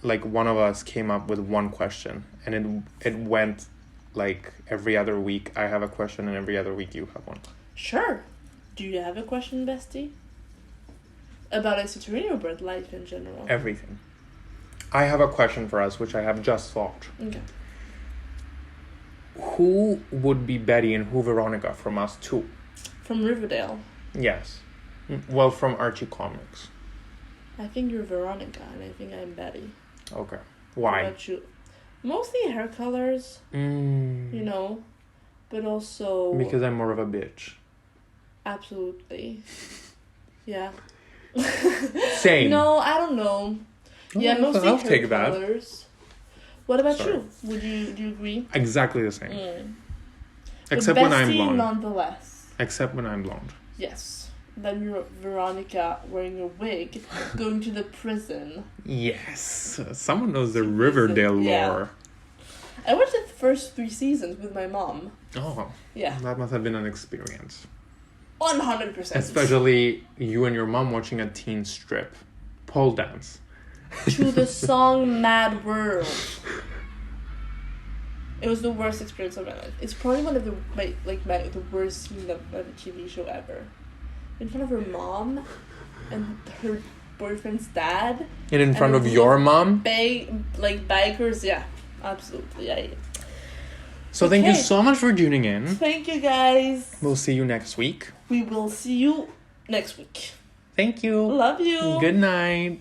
one of us came up with one question, and it went every other week I have a question and every other week you have one. Sure. Do you have a question, bestie? About esoteric or about life in general? Everything. I have a question for us, which I have just thought. Okay. Who would be Betty and who Veronica from us two? From Riverdale. Yes. Well, from Archie Comics. I think you're Veronica, and I think I'm Betty. Okay. Why? What about you? Mostly hair colors, but also... Because I'm more of a bitch. Absolutely. Yeah. Same. No, I don't know. Yeah, mostly I'll hair take colors. What about Sorry. you? Do you agree? Exactly the same. Except but when I'm bestie blonde. Nonetheless. Except when I'm blonde. Yes. Then you're Veronica wearing a wig, going to the prison. Yes. Someone knows the Riverdale lore. I watched the first 3 seasons with my mom. Oh. Yeah. That must have been an experience. 100%. Especially you and your mom watching a teen strip. Pole dance. To the song Mad World. It was the worst experience of my life. It's probably one of the worst scene of a TV show ever. In front of her mom and her boyfriend's dad. And in front of your mom? Bikers, yeah. Absolutely. So thank you so much for tuning in. Thank you, guys. We'll see you next week. We will see you next week. Thank you. Love you. Good night.